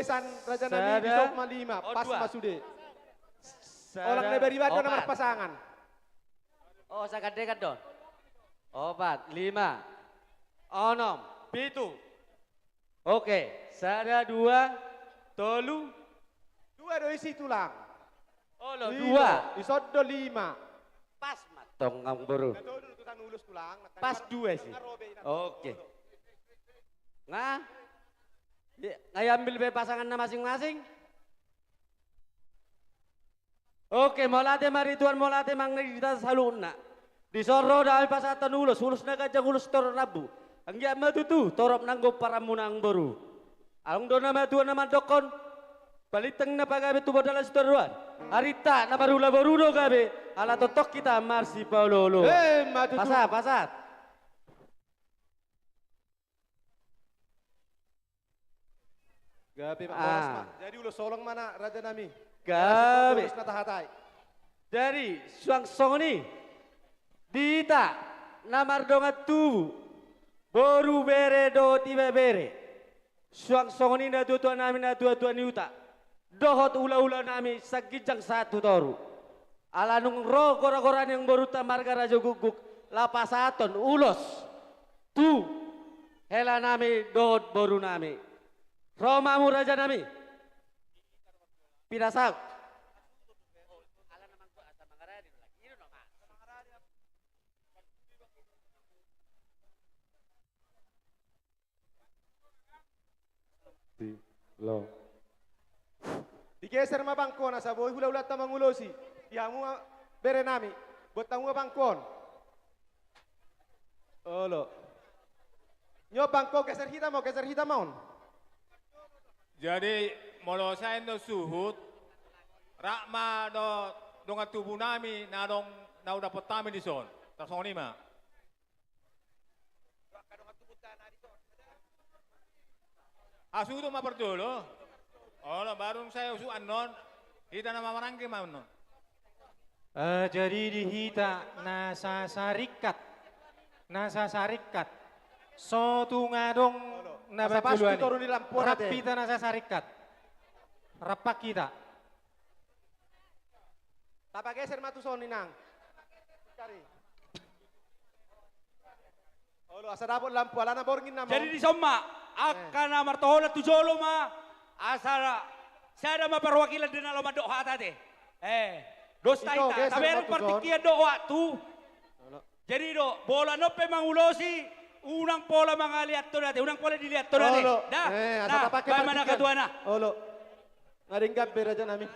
Wesan Raja Nabi di Sokma 5 pas Masude. Orang lebar ibadah nomor pasangan. Oh saya dekat don. 4, 5, 6, 7. Oke, sada 2, tolu. 2 dari situ lang. Oh lo 2. Isodo 5. Pas matong ang buru. Pas 2 sih. Oke. Nah, ambil be pasangan masing-masing. Oke, molate mari tuan molate mangni kita saluna. Disoro dahil pasatan ulus na kajang ulus toro rabu. Ang yama tutu, torop nanggo para munang baru. Along do nama tuan nama dokon, baliteng na pagabe tu bodalan setoruan. Harita na barula barudo gabe, ala totok kita marsi paulolo. Pasat. Gabe Pak. Jadi ulus solong mana Raja Nami? Gabe. Natahatai. Dari suang songoni dita namar dongat tubu boru bere do tiba bere suang songoni na tuan nami na tuan yuta dohot ula nami sagijang satu toru ala nung ro kora-koran yang baru tamarga raja guguk lapasaton ulos tu hela nami dohot boru nami romamu raja nami pinasak. Lo. Digeser ma bangkon asa boy hula-hula ta mangulosi. Yamu bere nami. Buat tamu bangkon. Oh lo. Nyo bangko geser kita maun. Jadi molo saya no suhut rakma do donga tubuh nami na dong na udah potami di son. Tasong lima. Asu itu mah berdulu. Oh, baru saya usu anon. Kita nama marangke mana? Jadi dihita nasa sarikat. So tu ngadong nabat duluan. Rapita nasa sarikat. Rapak kita. Tapa geser matu soni nang. Cari. Oh, asa dapot lampu alana borngin nama. Jadi di somma akan amar tohola tujolo ma asara saya ada perwakilan di dalam doa tadi. Dosta ita taber partikia doa tu. Jadi do bola no pe mangulosi unang pola mangaliat to dati unang pola dilihat to dati. Dah. Nah, bagaimana katuana? Olo. Ngaringgap beraja nami.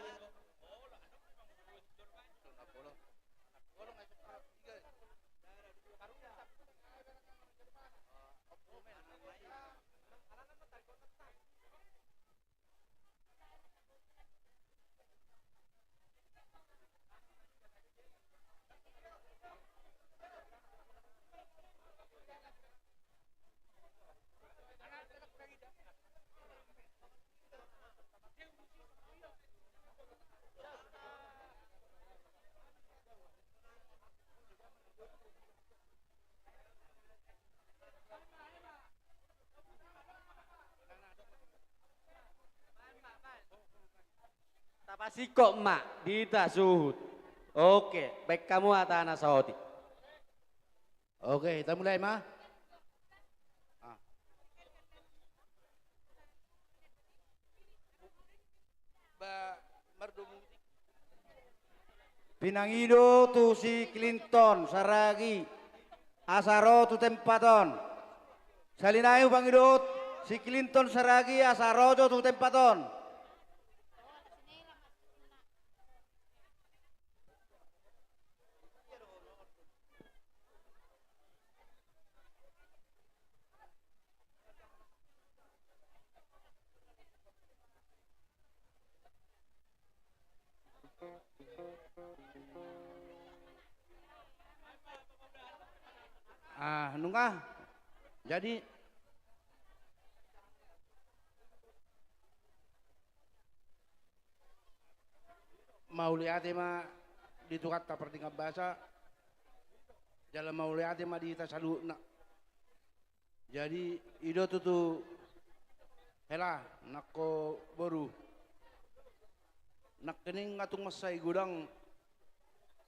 Pasti kok mak dita suhut. Oke, baik kamu atana saudi. Oke, kita mulai mah. Pinangido tu si Clinton saragi asaro tu tempaton. Salinayu pangidot si Clinton saragi asaro tu tempaton. Nungah. Jadi mau lihat mah ditukat tak pertingkat bahasa jalan mau lihat mah di tasalu nak. Jadi ido tutu Hela, nako boru. Nak kening ngatung masay gudang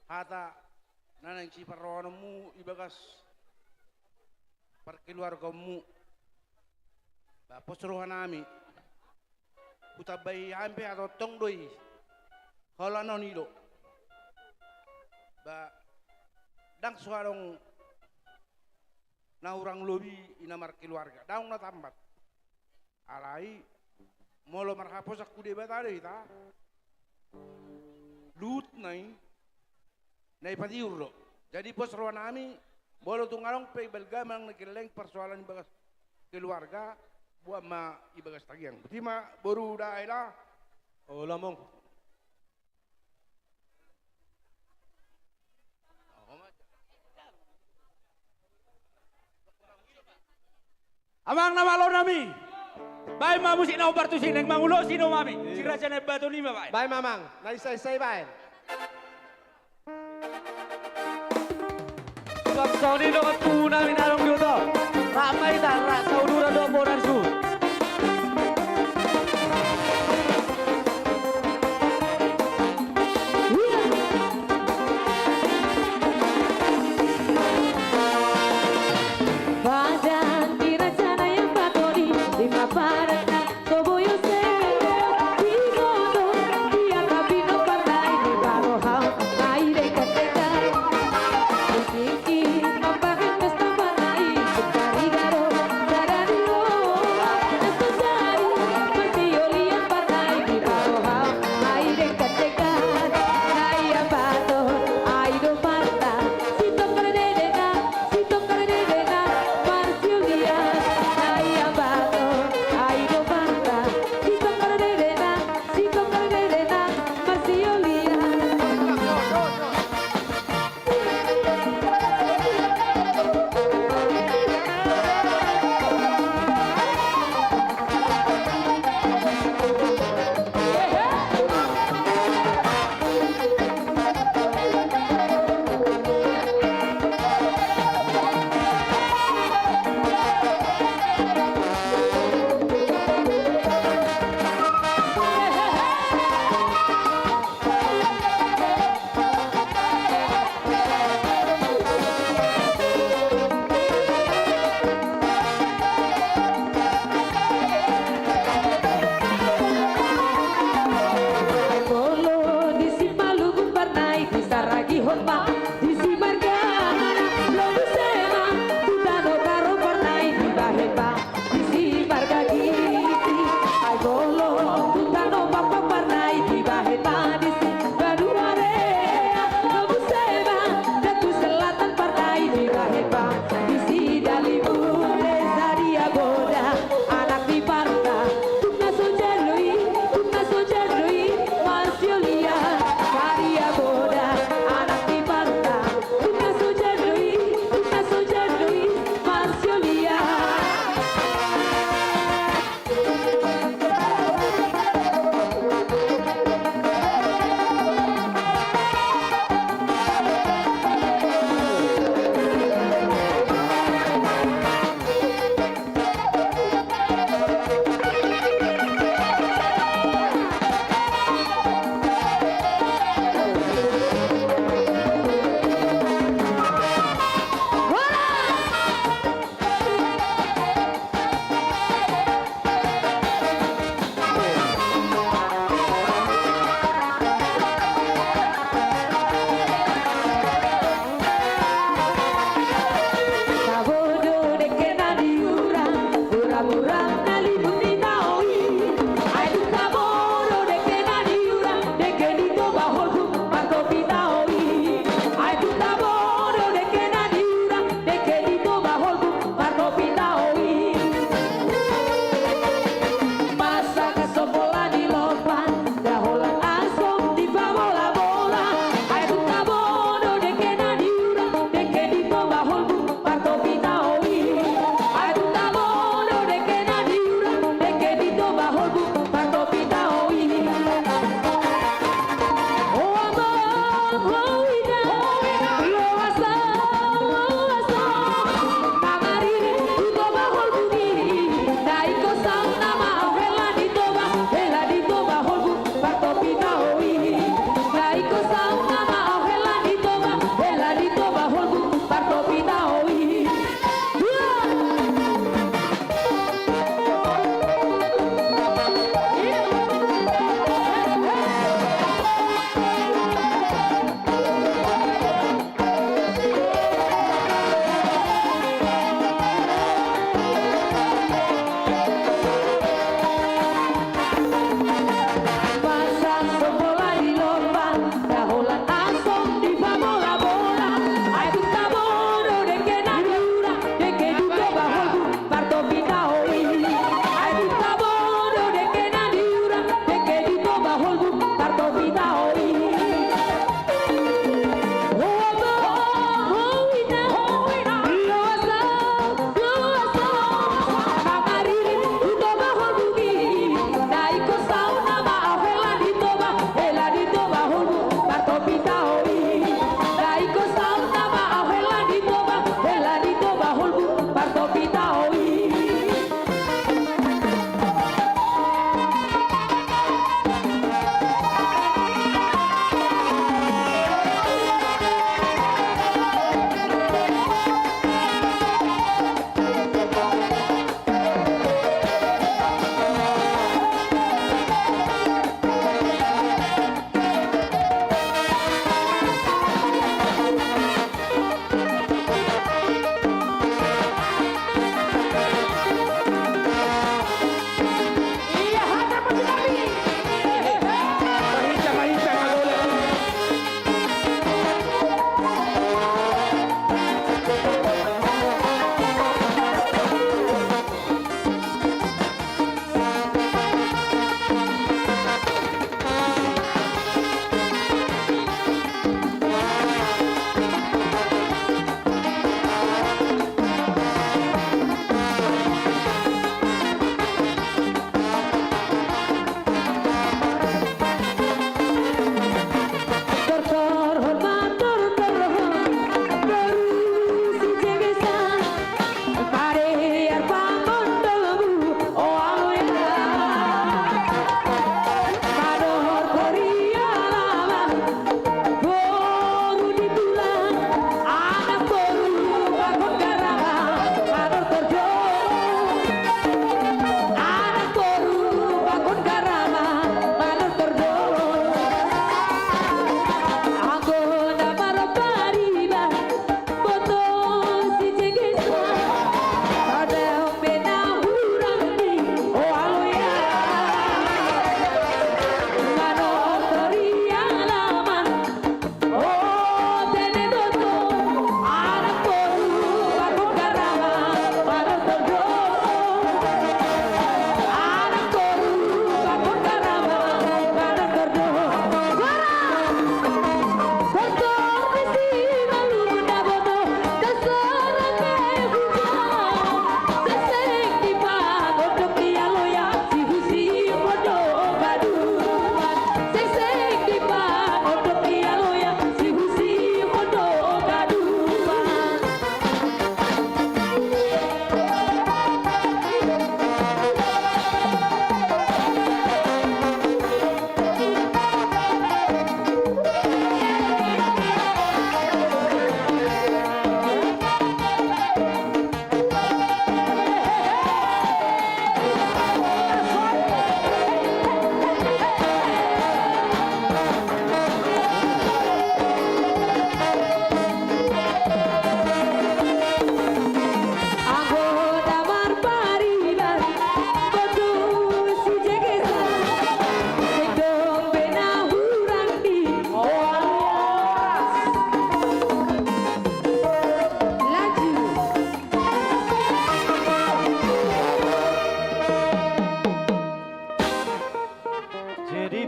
hata nanang si parwanamu ibagas perkeluargamu. Bapos ruhan nami. Utabay hampe atau tongdoi. Kalau nonido. Ba dang suarong na urang lobi inamar keluarga. Daung na tambat. Alai molo marhapos aku debat ada ita. Lut nai patiur lo. Jadi pos ruan nami bolo tungalong pe belga mang nakileng persoalan ibagas keluarga buat ma ibagas tagiang. Berarti ma baru dah lah. Oh lamong. Amang nama lo nami. Baik mamu si nau partu sineng mangulo sino mami. Si raja ne batu lima baik. Baik mamang, naisay-say baik. Suang Songoni dengan tuna minarong dito. Ramai dan rak saudara do boran su. Badan diracana yang patori lima barat toboyo sego di godo dia kabino pandai di barohau aire kateka musiki mampakan pesta pandai sekari garo sarario esto jari masih olian pandai di barohau aire kateka naya pato aido panta sito krededena Marcio Díaz, Naya Bato, Aido Bato.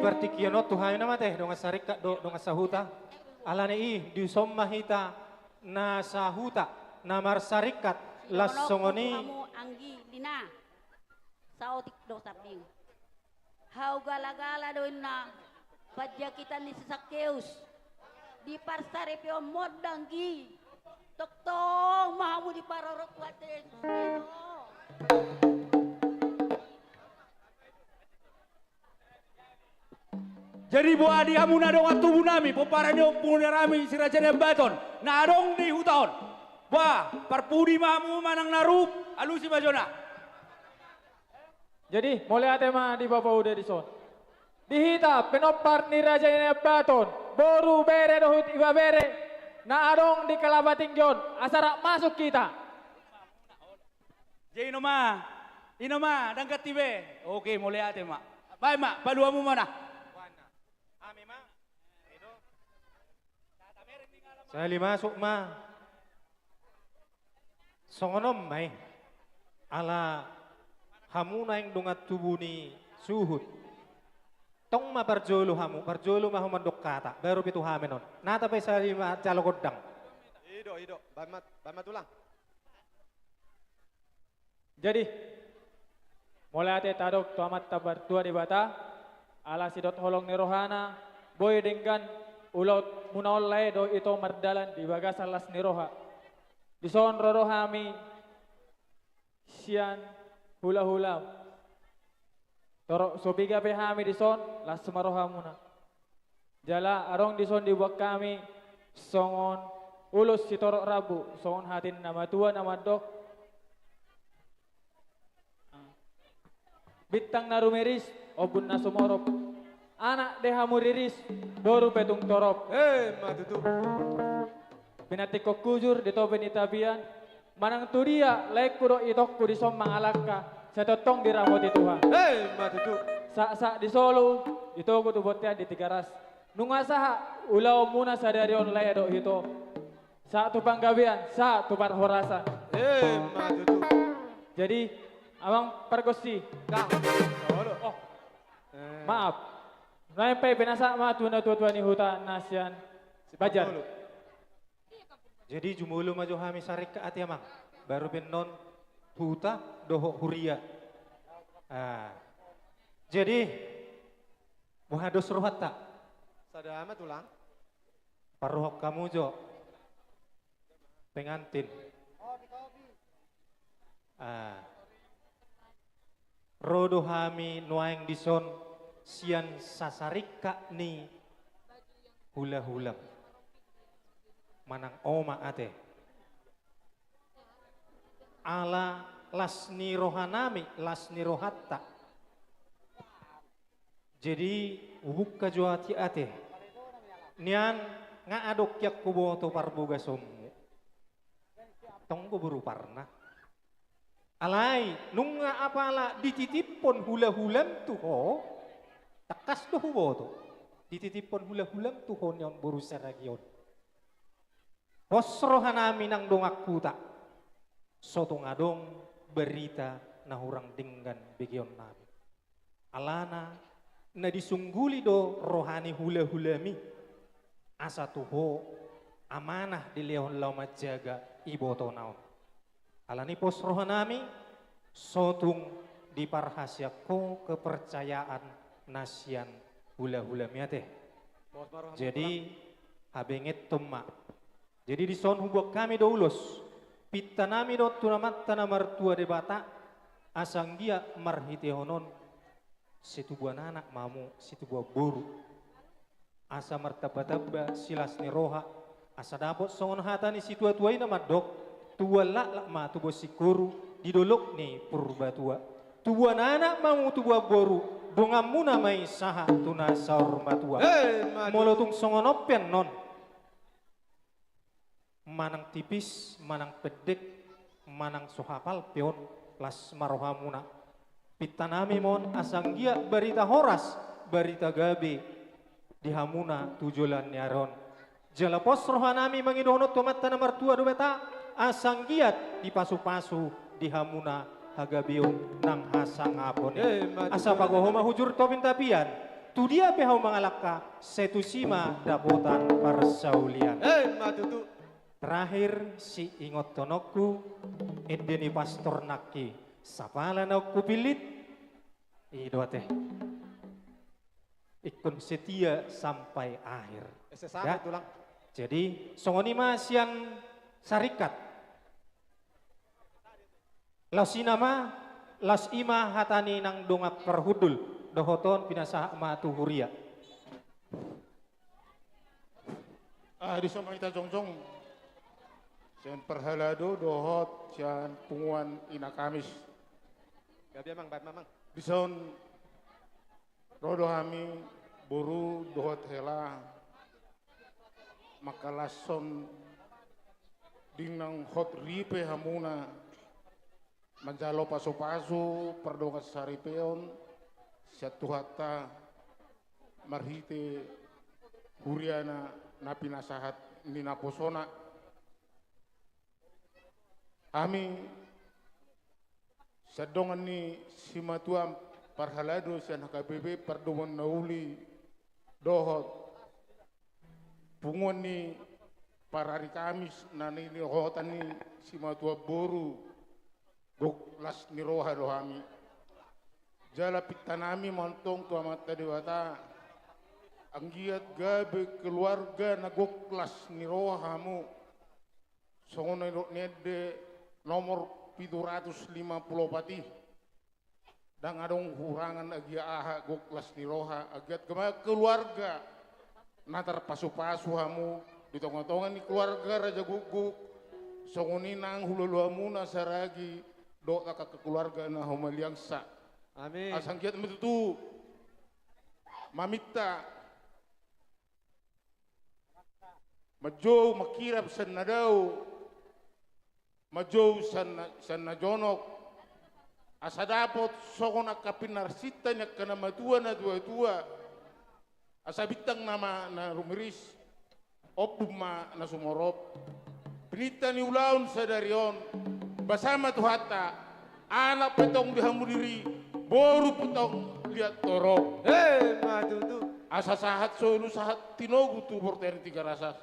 partikiano Tuhan nama teh donga sarika donga sahuta. Alane di sommahita na sahuta namar sarikat las songoni. Kamu anggi lina. Saotik do saping. Hau gala-gala do na. Padya kita ni Sakeus. Di parsare pio modanggi. Toktong mahamu di parorok waten. Jadi buah di hamuna dong tubuh nami, peparanyo punarami siraja dan baton, narong di hutaon. Buah parpudi mamu manang narup, alusi bajona. Jadi mulai atema di bapak udah di son. Dihita penopar ni raja ini baton, boru bere dohut iba bere, na arong di kalabating jon, asara masuk kita. Jadi inoma, dangkat tibe. Oke mulai atema. Baik mak, paduamu mana? Sali masuk ma. Songonom may ala hamuna yang dungat tubuh ni suhut. Tong ma parjolo parjolo ma humandok kata, baru pitu hamenon. Nata pa sali ma calo kodang. Ido, bamat ulang. Jadi mulai ate tadok tuamat tabar tua di bata, ala sidot holong ni rohana, boy dengan ulaut munolai do ito mardalan di bagas alas ni roha. Di son rorohami sian hula-hula. Torok sobiga pehami di son las maroha muna. Jala arong di son dibuat kami songon ulus si torok rabu songon hatin nama tua nama dok. Bitang narumeris obun nasumorop. Anak dehamu riris, boru petung torop. Matutu. Binatik kujur di toben itabian. Manang tu dia, laik kuro itokku di somang alaka. Setotong di rambut Tuhan. Matutu. Sak di Solo, di toko tu botian di Tigaras. Nungasaha, ulau muna sadari online do hito. Sak tu panggawian, sak tu parhorasan. Matutu. Jadi, abang pergosi. Oh, maaf. Naimpai binasa ma tua ni hutan nasian bajar. Jadi jumulu maju hami sarik ke ati amang. Baru benon huta doho huria. Jadi muhados rohat tak? Sada amat ulang. Paruhok kamu jo. Pengantin. Rodo hami nuaing dison sian sasarika ni hula-hula manang oma ate ala lasni rohanami lasni rohatta jadi ubuk kajuati ate nian nga adok yak kuboto parbuga sommu tonggo buru parna alai nunga apala dititipon hula-hulam tuh ho takas do huboto dititipon hula-hulam tuhon yon borusa region posrohan namin ang dongak kuta soto ngadong berita na hurang dinggan bigyon namin alana na disungguli do rohani hula-hulami asa tuho amanah di leon laumat jaga iboto naon alani posrohan namin sotung diparhasya ko kepercayaan nasian hula-hula miate. Jadi habenget tomma. Jadi di son hubok kami doulos. Pitta nami do tunamat tanah martua de bata asang dia marhite honon situbuan anak mamu situbuan buru. Asa martaba-taba silas ni roha asa dapot songon hata ni situa-tuai nama dok tua lak ma tubo sikuru didolok ni purba tua. Tubuan anak mamu tubuan boru bungamu namai saha tuna saur matua. Molotung songonopian non. Manang tipis, manang pedek, manang suhapal pion las marohamuna. Pitanami mon asanggia berita horas, berita gabe di hamuna tujulan nyaron. Jalapos rohanami mangidonot tomat tanah martua do beta asanggiat di pasu-pasu di hamuna hagabion nang hasang apon asa pagohoma hujur tobin tapian tu dia behau mangalaka setusima dabotan parsaulian. Matutu. Terakhir si ingot tonokku edeni pastor naki sapala nauku pilit ido teh ikun setia sampai akhir. Sesama tulang. Jadi songoni masian sarikat lasinama las ima hatani nang dongap perhudul dohoton pinasa ma tuhuria. Di sama kita jongjong sian perhalado dohot sian punguan ina kamis. Gabi emang, bat mamang. Di son rodo kami buru dohot hela makalason dinang hot ripe hamuna manjalo paso-paso perdonga saripeon siatu hata marhite huriana napi nasahat nina posona ami sadongan ni simatuam parhalado sian HKBP perdoman nauli dohot pungon ni parari Kamis nani ni hotan ni simatua boru gok las ni roha rohami jala pitanami montong tua mata dewata anggiat gabe keluarga na gok las ni rohamu songono nede nomor 750 pati dan adong hurangan agia aha gok las ni roha agiat kemana keluarga natar pasu-pasu hamu di tongan-tongan ni keluarga raja guguk songoni nang hululuamu nasaragi doa ke keluarga na homaliangsa amin asangkiat metutu mamita majo makirap san nadau majo san najonok asa dapot sokona kapinarsita nya kana matua na tua asa bitang nama na rumiris opuma na sumorop pinita ni ulaun sadarion basama tuhata anak petong dihamudiri boru petong lihat torok matutu asa sahat solu sahat tinogu tu porteri tiga rasas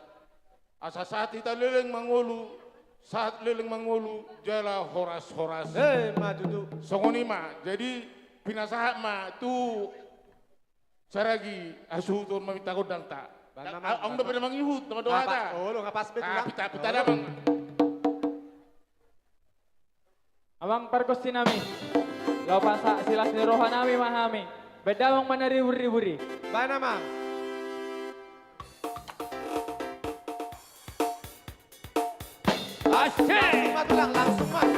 asa saat kita leleng mangolu saat leleng mangolu jala horas matutu songonima jadi pinasahat ma tu saragi asuhutun mamita kodang ta. Ang dapat namang ihut nama doa ta. Oh, lo ngapas bet ulang. Pita namang. Amang perkosti nami. Lau pasa silas ni roha nami mahami. Bedamang manari buri-buri. Ba namang. Asyik. Matulang langsung mah.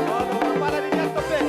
Oh, kepala di jatuh deh.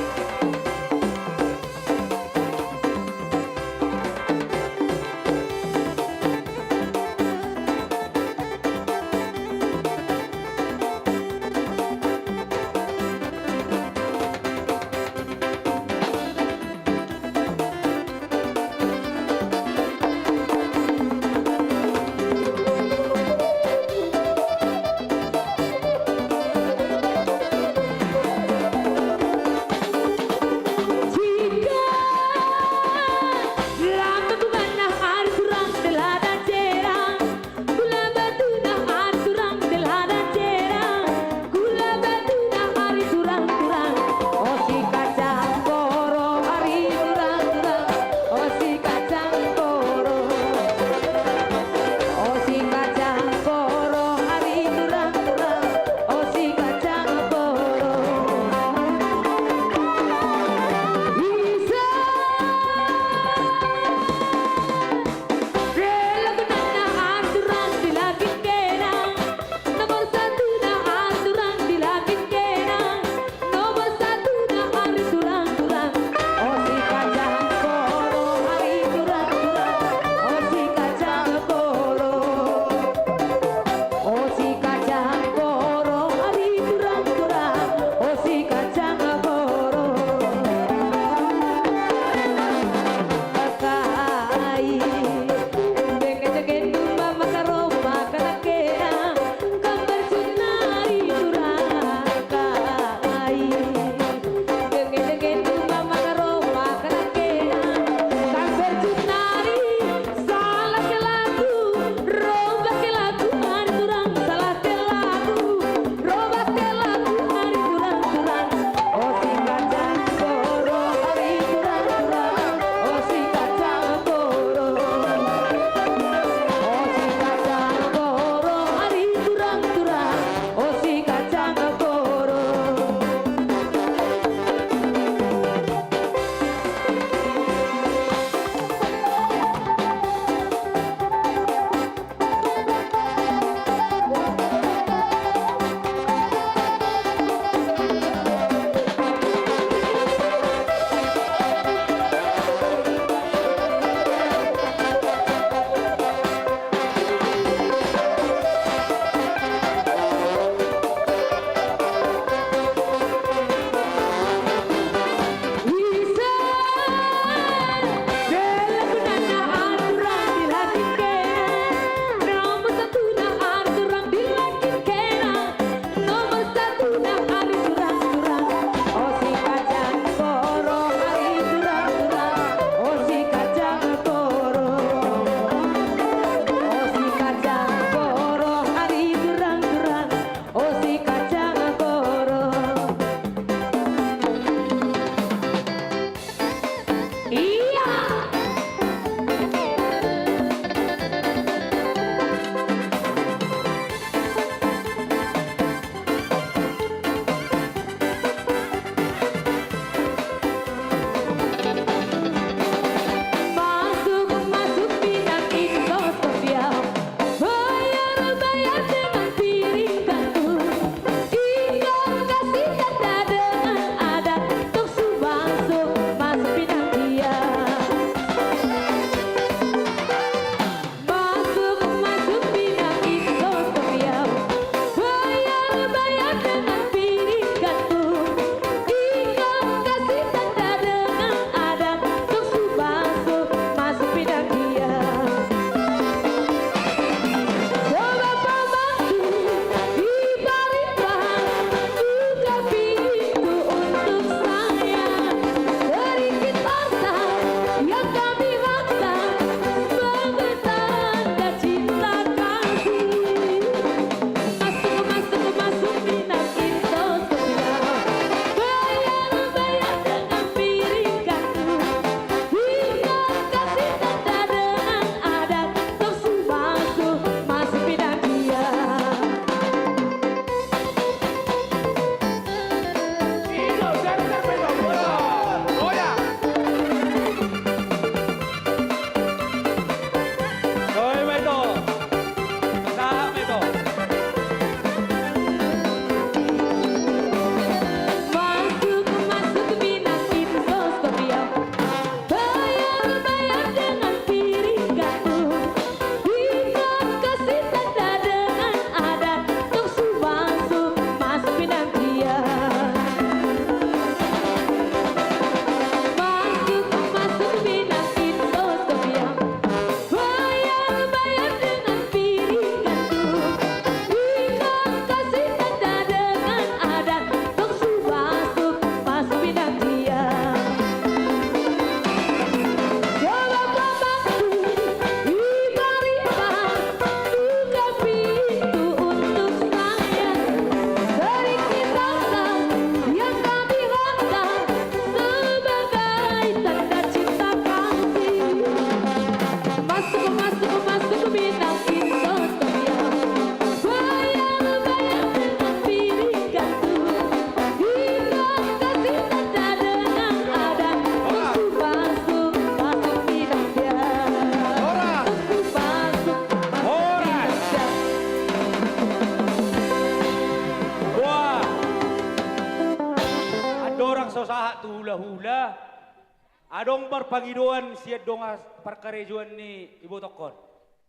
Adong berpagiduan siya dongas perkarejuan ni Ibu Tokon.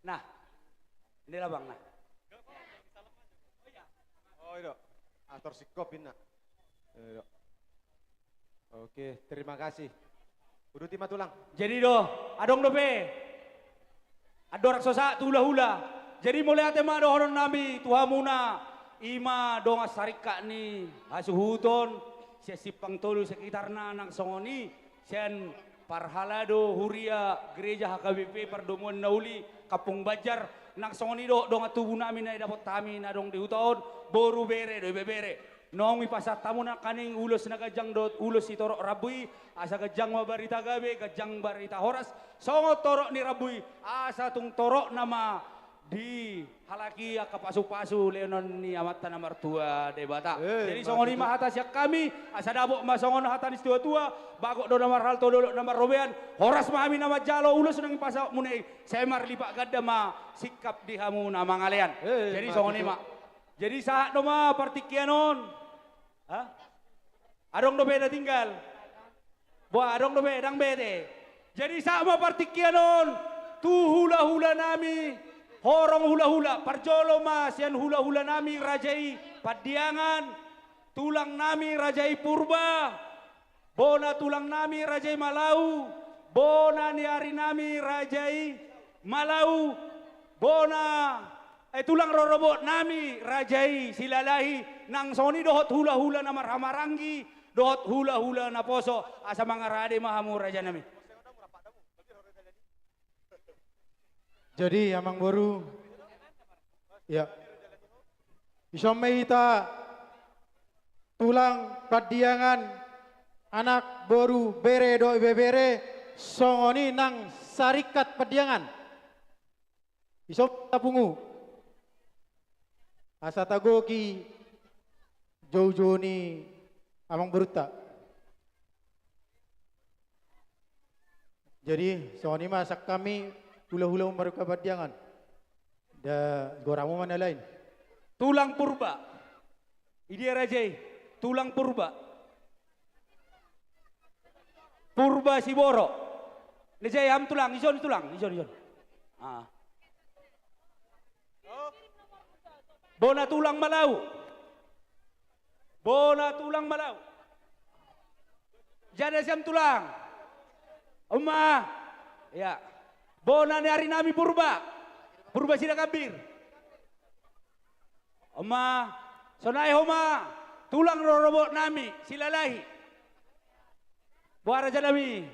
Nah, ini lah bang nah. Oh iya, atur sikop ini. Iya. Oke, terima kasih. Udah timah tulang. Jadi adong be. Ado raksosa tu hula-hula. Jadi mulai ate ma dohonon nami tuhamuna ima dongas sarika ni hasuhuton siya sipang tolu sekitar nanang songoni siyan parhalado huria gereja HKBP Perdomuan Nauli Kapung Bajar nang songoni donga tubuh namin na dapat kami na dong dihuton boru bere do bebere. Nong ipasat tamu na kaning ulos na kajang dot ulos si torok rabui asa kajang mabarita gabe kajang barita horas songo torok ni rabui asa tung torok nama di halaki kapasu-pasu leonon ni amata na martua debata. Jadi songo ni mahata siak kami asa dabok masongon hata ni tua-tua bagok do namar halto do namar robean horas mami nama jalo ulos nang ipasa munei semar lipak gadda ma sikap di hamu na mangalean. Jadi songo ni ma. Jadi saat do ma partikianon. Hah? Adong do beda tinggal. Boa adong do bedang bede. Jadi sama partikianon tu hula-hula nami horong hula-hula parjolo mas yan hula-hula nami rajai padiangan tulang nami rajai purba bona tulang nami rajai malau bona niari nami rajai malau bona tulang rorobot nami rajai silalahi nang soni dohot hula-hula na marhamaranggi dohot hula-hula na poso asa mga rade mahamu raja nami. Jadi amang baru ya isom ita tulang padiangan anak baru bere do bebere songoni nang sarikat padiangan isom tapungu asa tagoki jauh-jauh ni amang beruta. Jadi songoni masak kami hula-hula mereka padiangan. Da goramu mana lain? Tulang purba. Ini rajai. Tulang purba. Purba Siboro. Lejai ham tulang, ison tulang, ison. Ah. Bona tulang Malau. Bona tulang Malau. Jada siam tulang. Umma. Ya. Bona ni hari nami purba. Purba sida kabir. Oma, sonai homa, tulang rorobot nami, silalahi. Buah raja nami.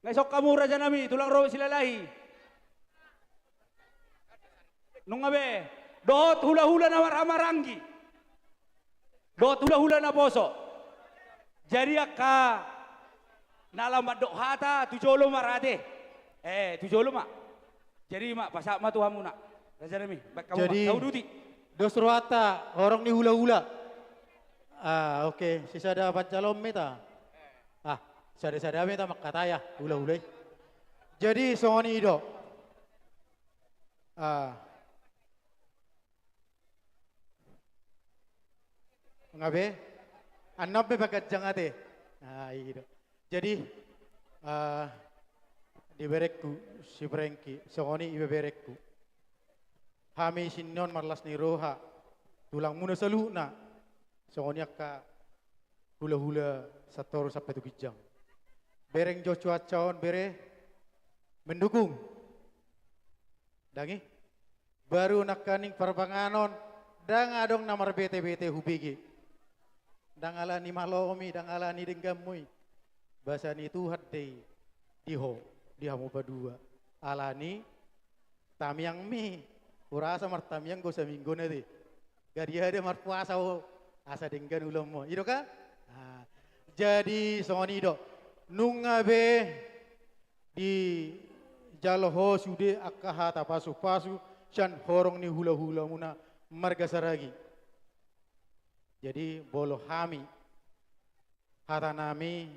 Ngesok kamu raja nami, tulang rorobot silalahi. Nungabe, dot hula-hula na maranggi. Dot hula-hula na poso. Jadi akka nalamat dok hata tujolo marate. Tujolo mak. Jadi mak pasak ma tuhamu nak. Raja nami, kamu jadi tahu duti. Dosruata orang ni hula-hula. Okey, sisa ada pancalom meta. Sada-sada meta makataya hula-hula. Jadi songoni ido. Ngabe? Anap be bagat jangate. Ido. Jadi di berekku si Brengki, songoni ibe berekku. Hami sinon marlas ni roha, tulang muna saluna, songoni akka hula-hula sator sampai tu kijang. Bereng jo cuacaon bere mendukung. Dangi baru nakaning parbanganon dang adong namar bete-bete hubigi. Dang ala ni malomi, dang ala ni denggamui. Bahasa ni Tuhan dei dihamu berdua. Alani tamyang mi urasa martamyang go sa minggo na di. Gadiya de marpuasa ho asa denggan ulam mo. Ido ka? Jadi songoni do nungabe di jaloho sude akahata pasu-pasu syan horong ni hula-hula muna marga saragi. Jadi bolo hami hata nami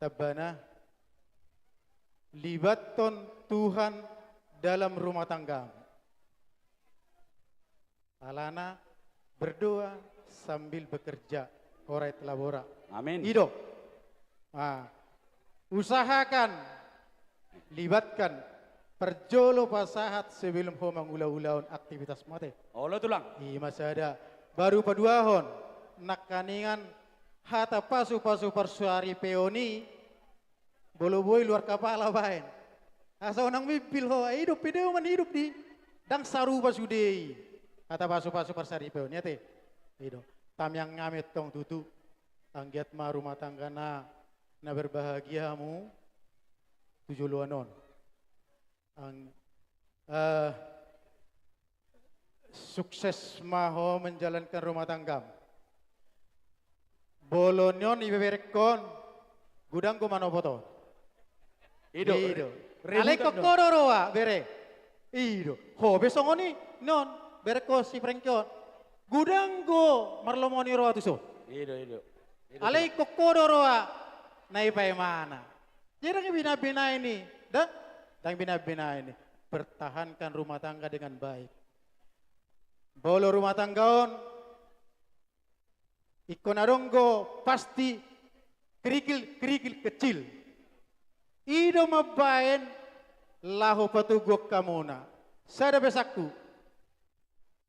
tabana libatkan Tuhan dalam rumah tangga. Alana berdoa sambil bekerja, orai telabora. Amin. Ido. usahakan, libatkan perjolo pasahat sebelum ho mangula-ulaun aktivitas mate. Olo tulang. Iya masih ada. Baru paduahon, nak kaningan hata pasu-pasu persuari peoni, bolo boy luar kepala bain. Asa onang mipil ho, hidup video man hidup di, dang saru pasudei. Hata pasu-pasu persuari peoni te. Hidup. Tam yang ngamet tong tutu, anggiat ma rumah tangga na berbahagiamu, tujuh luanon. Sukses maho menjalankan rumah tangga. Bolonyon ibeberekon gudang ko manopoto. Ido. Ale kokororoa bere. Ido. Ho besongoni non bereko si prengkon. Gudang ko marlomoni roa tuso. Ido. Ale kokororoa naipai mana. Jadi bina-bina ini, dan bina-bina ini pertahankan rumah tangga dengan baik. Bolo rumah tanggaon, ikon adonggo pasti kerikil kecil. Ido mabain lahu patugok kamuna. Sada besakku,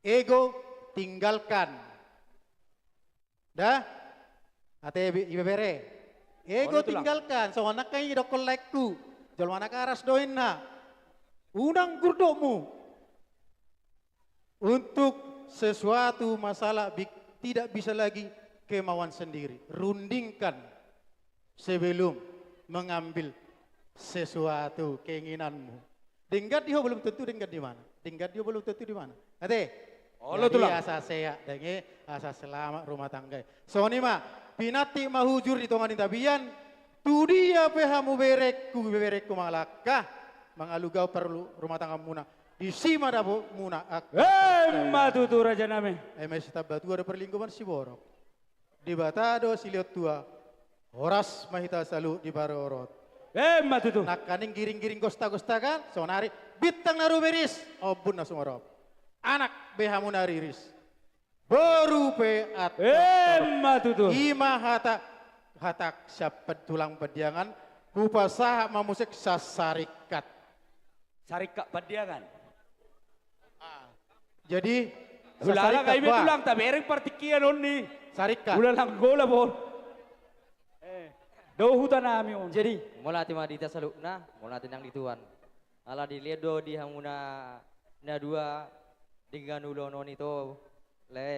ego tinggalkan. Dah, ate ibebere. Ego tinggalkan. So anak kayak ido kolekku, jual anak aras doin na. Unang gurdokmu. Untuk sesuatu masalah tidak bisa lagi kemauan sendiri. Rundingkan sebelum mengambil sesuatu keinginanmu. Denggat dia belum tentu denggat di mana. Denggat dia belum tentu di mana. Ate. Jadi asa seya denge asa selamat rumah tangga. So ni mah pinati mahujur di tongan tabian. Tu dia pehamu berekku malakah mangalugau perlu rumah tangga muna. Di sima dabo muna ak. Matutu raja name. MS tabatu ada perlingkupan si borok. Di batado siliot tua. Horas mahita salu di barorot. Matutu. Nak kaning giring-giring gosta-gosta kan. Sonari bitang naru beris. Obun na sumarop. Anak behamu nariris. Baru pe at. Matutu. Ima hatak siapa tulang pediangan. Kupasah mamusik sasarikat. Sarikat pediangan. Jadi ulala kaibe tulang tabereng partikian onni. Sarika. Ulala gola bon. Do hutan nami on. Jadi mulati madita salukna, mulati nang dituan. Ala diledo di hamuna na dua dengan ulonon itu le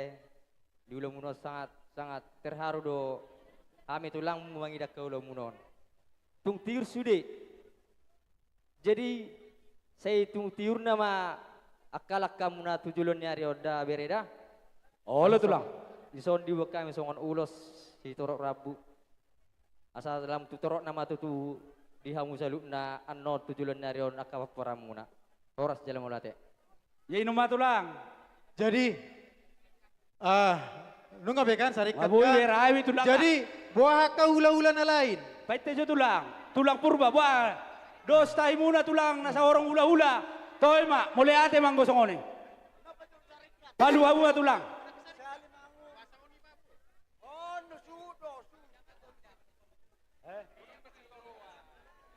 di ulomunon sangat terharu do kami tulang mengidak ke ulomunon. Tung tiur sude. Jadi saya tung tiur nama akalak kamu na tujulon nyari oda bereda. Lo tulang. Dison di kami songon ulos si torok rabu. Asal dalam tutorok nama tutu di hamu saluk na anno tujulon nyari on akaparamuna. Horas jalan mulate. Ya inuma tulang. Jadi nunga bekan sarikat. Jadi buah kau ula-ula na lain. Paite jo tulang. Tulang purba buah. Dos taimuna tulang nasa orang ula-ula. Toy mak, mulai ate manggo songone. Balu abu tulang.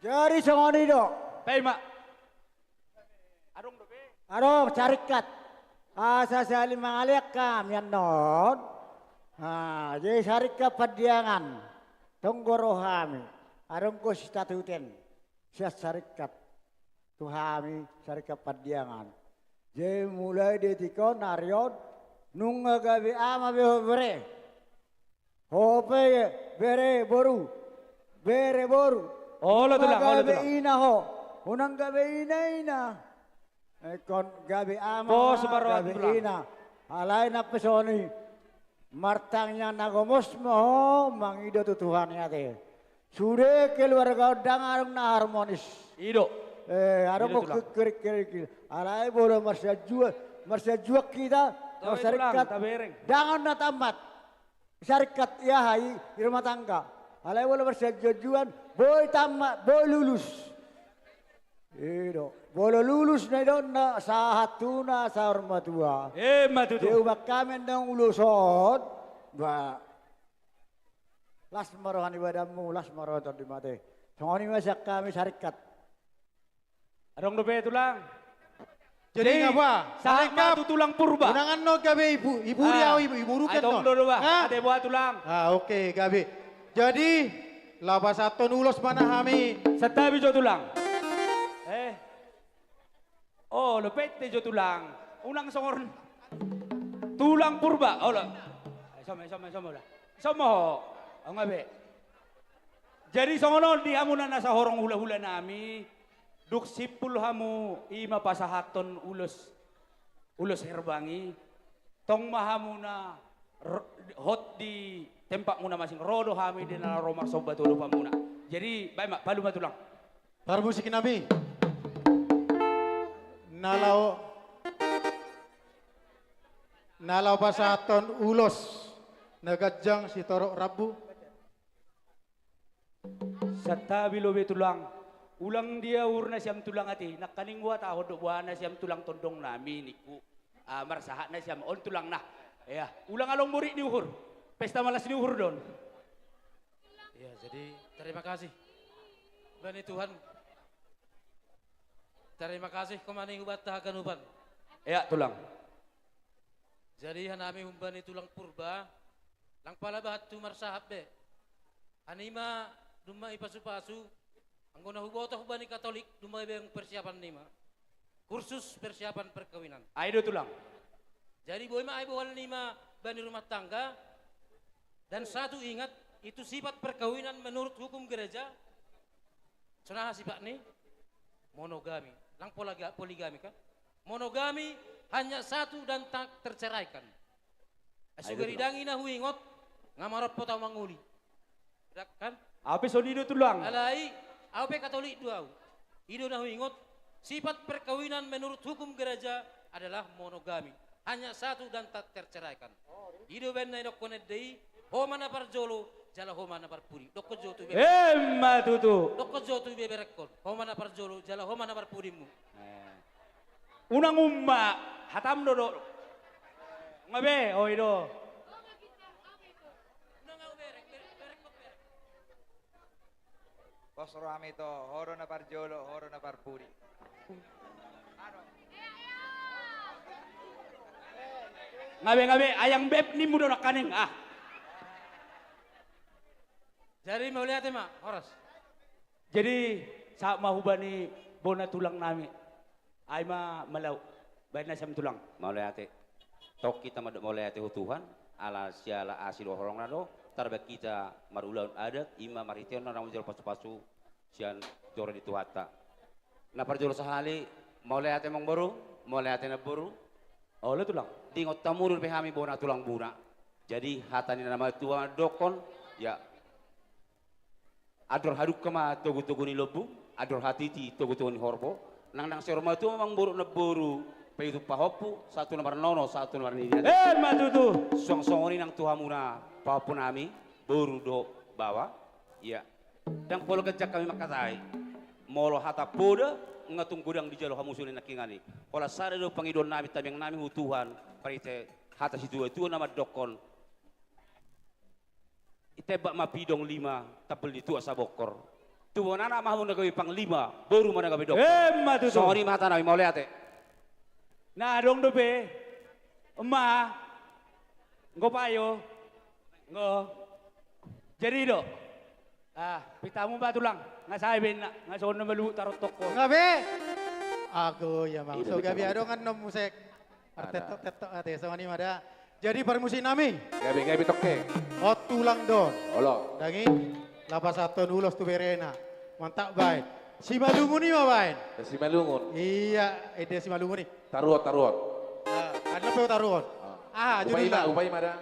Jari songone do. Pay mak. Arong carikat. Asa sali mangaliak kam yan non. Jadi carikat padiangan. Tonggorohami. Arong ko statuten. Siya carikat. Tuhami syarikat padiangan. Jadi mulai detiko narion nunga gabi ama beho bere. Hope bere boru. Bere boru. Lo tulang. Gabi ina ho. Unang gabi ina. Kon gabi ama. Gabi ina. Alay na pesoni. Martangnya nagomos mo mangido tutuhan yate. Sudah keluarga dangarong na harmonis. Ido. Arong ko kerik. Alay bola marsya juak kita. Syarikat dangan na tamat. Syarikat ya hai di rumah tangga. Alay bola marsya juan. Boy tamat, boy lulus. Ido. Bola lulus na idon na sa hatuna sa ormatua. Matutu. Di ubak kami ng ulusot. Ba. Las marohan ibadamu, las marohan di mate. Songoni masak kami syarikat. Adong dobe tulang. Jadi ngapa? Sama tu tulang purba. Unangan no gabe ibu dia ibu rupiah Adong no. do ba? Ah. Ade buat tulang. Oke gabe. Jadi labas satu ulos mana kami? Setabi jo tulang. Oh, lepet jo tulang. Unang songor tulang purba. Oh, lo. Sama lah. Sama ho. Ang ngabe. Jadi songonon di hamunan nasa horong hula-hula nami. Duk sipul hamu ima pasahaton ulos herbangi. Tong mahamuna hot di tempat muna masing rodo hami di nala romar sobat ulu pamuna. Jadi baik mak palu matulang. Tar musik nabi. Nalau pasahaton ulos nagajang si torok rabu. Satabi lobe tulang. Ulang dia urna siam tulang ati. Nakaning wa taho do buana siam tulang tondong nami niku. Marsahat na siam on tulang nah. Ya, ulang along murid di uhur. Pesta malas di uhur don. Ya, jadi terima kasih. Bani Tuhan. Terima kasih kemani ubat tahakan uban. Ya, tulang. Jadi hanami umbani tulang purba. Lang pala batu marsahab be. Anima duma ipasu-pasu. Anggona huboto hubani Katolik duma yang persiapan nima. Kursus persiapan perkawinan. Aido tulang. Jadi boy ma aibo wal nima bani rumah tangga. Dan satu ingat itu sifat perkawinan menurut hukum gereja. Sunah sifat nih monogami. Lang poligami kan? Monogami hanya satu dan tak terceraikan. Asugeridangi na huingot ngamarot potau manguli. Kan? Apa sonido tulang? Alai Ape Katolik dua. Ido na huingot sifat perkawinan menurut hukum gereja adalah monogami. Hanya satu dan tak terceraikan. Ido ben na konet dei homana parjolo jala homana parpuri. Dokko jotu be. Tutu. Dokko jotu be berekon. Homana parjolo jala homana parpurimu. Unang umma hatam dodo. Ngabe oh ido. Posro amito, horo na parjolo, horo na parpuri. Ngabe ayang beb ni mudo nak kaneng ah. Jadi mau lihat ma, horas. Jadi saat mahubani bona tulang nami. Ay malau. Baik na siam tulang. Mau lihat tok kita mau lihat Tuhan ala siala asil horong nado. Tarbek kita marulan adat ima marition na ramujol pasu-pasu sian joro di tuhata. Na parjolo sahali mau lihat emang baru, mau lihat na baru. Oh le tulang. Tingot tamurul pehami bona tulang buna. Jadi hatani nama tua dokon ya. Ador haduk kama togu-togu ni lobu, ador hatiti togu-togu ni horbo. Nang seroma tu memang buruk na buru. Paitu pahopu satu nomor nono satu nomor ni. Matutu. Song-song ini nang tuhamuna Papun nami baru do bawa, ya. Dan polo kejak kami makatai, molo hata poda ngatung gudang di jalo hamusulin nakingani. Pola sada do pangidon nami tabeng nami hutuhan, parite hata situ itu nama dokon. Itebak mapidong 5 tapel di tua sabokor. Tuwa nana mahu nagawi pang 5 baru mana gawe dokon. Matutu. Sorry mata nami mau lihat Nah dong dobe, emak, ngopayo. Ngo. Jadi do. Pitamu ba tulang? Nga sabi na, nga so na malu tarot toko. Ngabe. Aku ya mang. So gabi ado kan nom musik. Arteto ate so ni mada. Jadi permusin nami. Gabi toke. Oh tulang don. Olo. Dangi lapas satu ulos tu berena. Mantap baik. Si malungun ni baik. Si malungun. Iya, ide si malungun ni. Taruot. Ada pe taruot. Upay mada.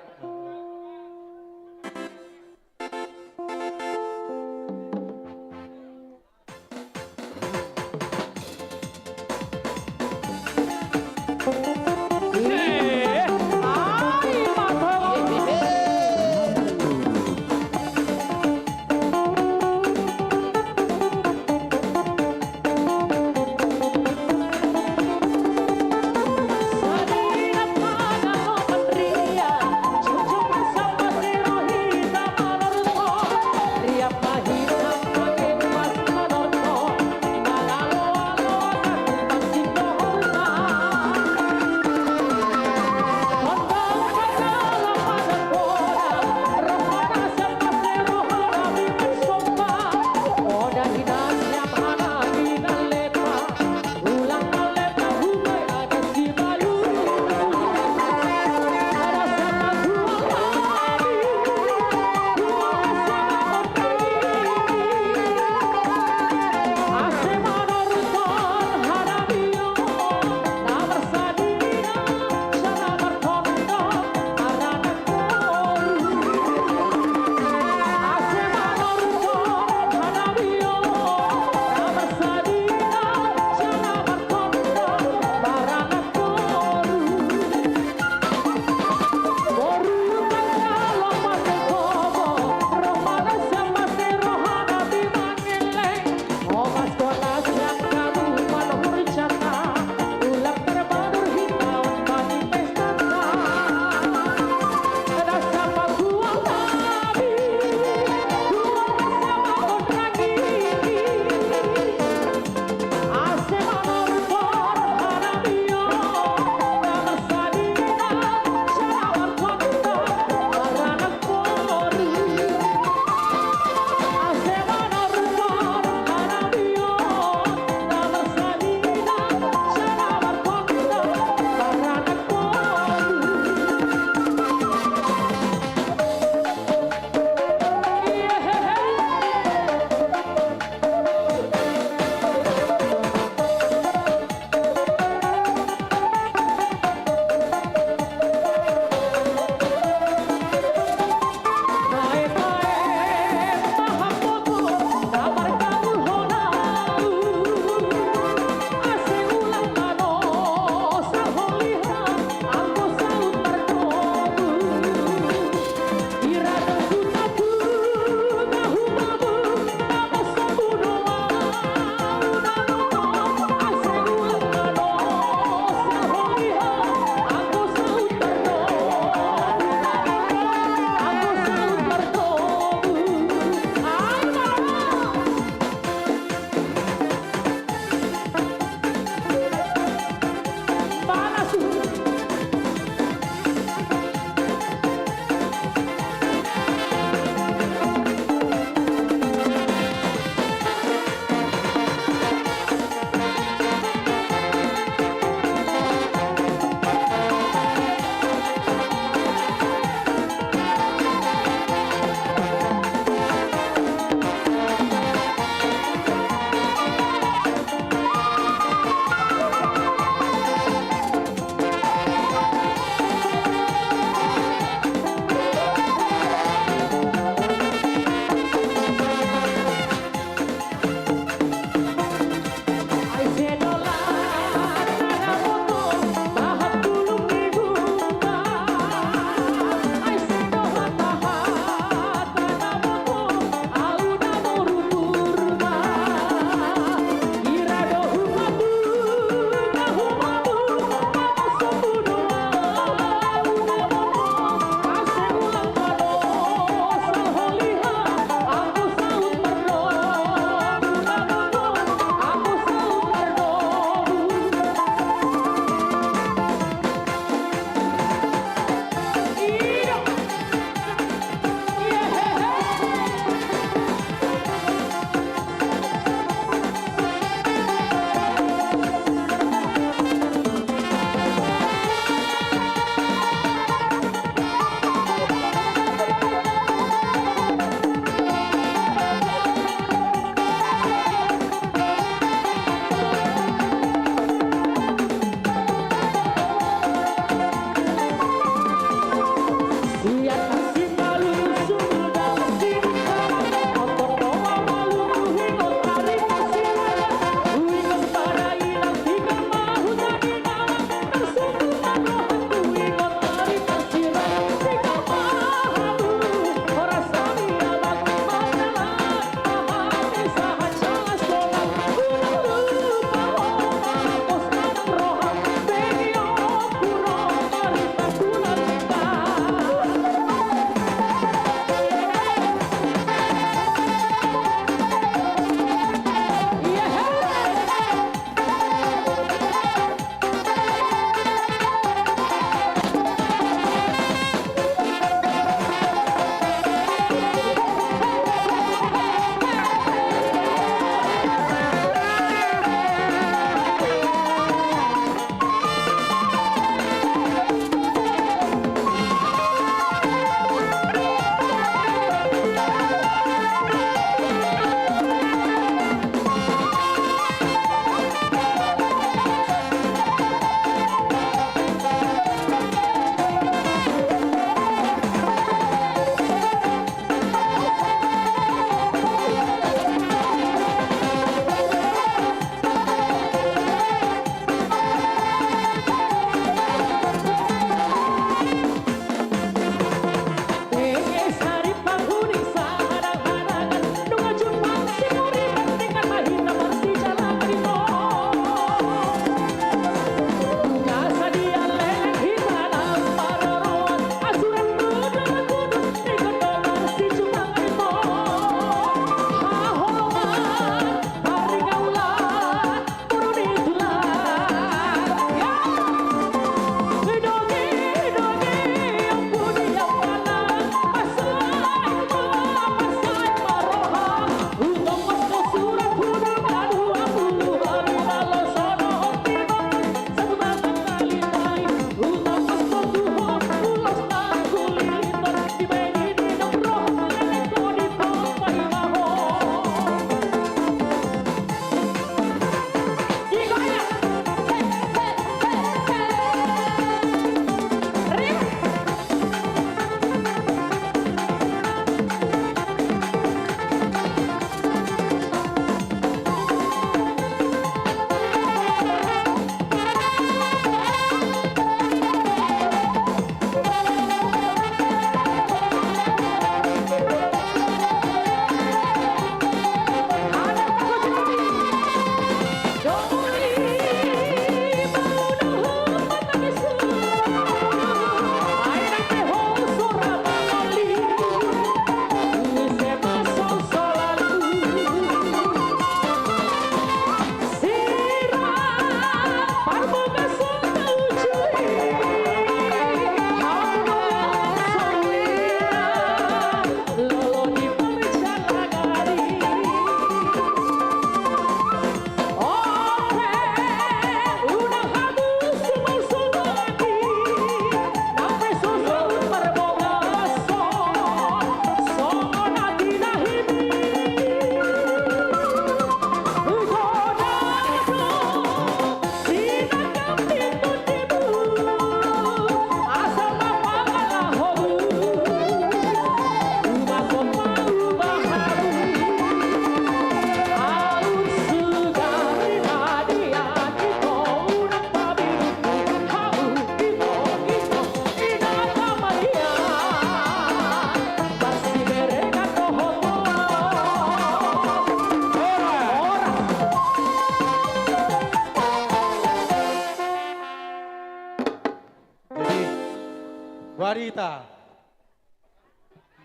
Barita.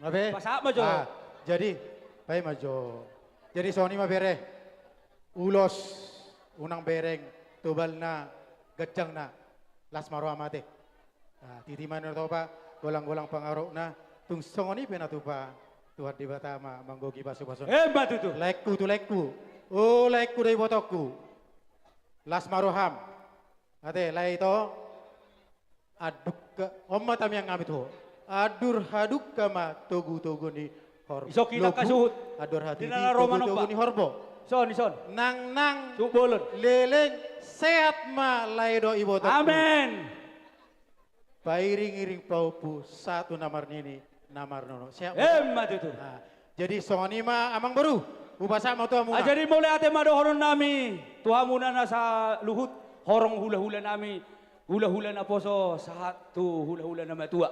Ngabe? Pasak majo. Jadi, baik majo. Jadi Sony mah bere. Ulos, unang bereng, tubal na, gajang na, las maro amate. Titiman na to pa, golang-golang pangarok na, tung Sony pinatupa, tuhat di batama, manggogi baso-baso. Hebat itu. Lekku tu lekku. Oh lekku dari botokku. Las maroham. Ate, lai to, aduk ke, omma tam yang ngamit ho. Adur haduk kama togu-togu ni horbo. Iso kita kasuhut. Adur hati di Dinala Romanok, togu-togu Pak. ni horbo. Son. Nang Bolon. leleng sehat ma laido ibo tokku. Amin. Pairing-iring paupu satu namar nini namar nono. Hebat itu. Jadi songoni ma amang baru. Upasa mau tuh amuna. Jadi mulai ate mado horon nami. Tuhamuna na sa luhut horong hula-hula nami. Hula-hula na poso satu hula-hula na matua.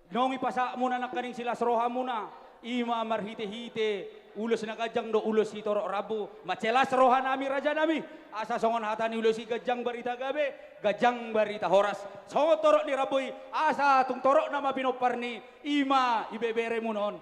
Nongi pasa muna na kaning sila sroha muna. Ima marhite-hite. Ulos na kajang do ulos si torok rabu. Macelas roha nami raja nami. Asa songon hatani ulos si gajang barita gabe. Gajang barita horas. Songon torok ni raboy. Asa tung torok nama pinoparni. Ima ibebere munon.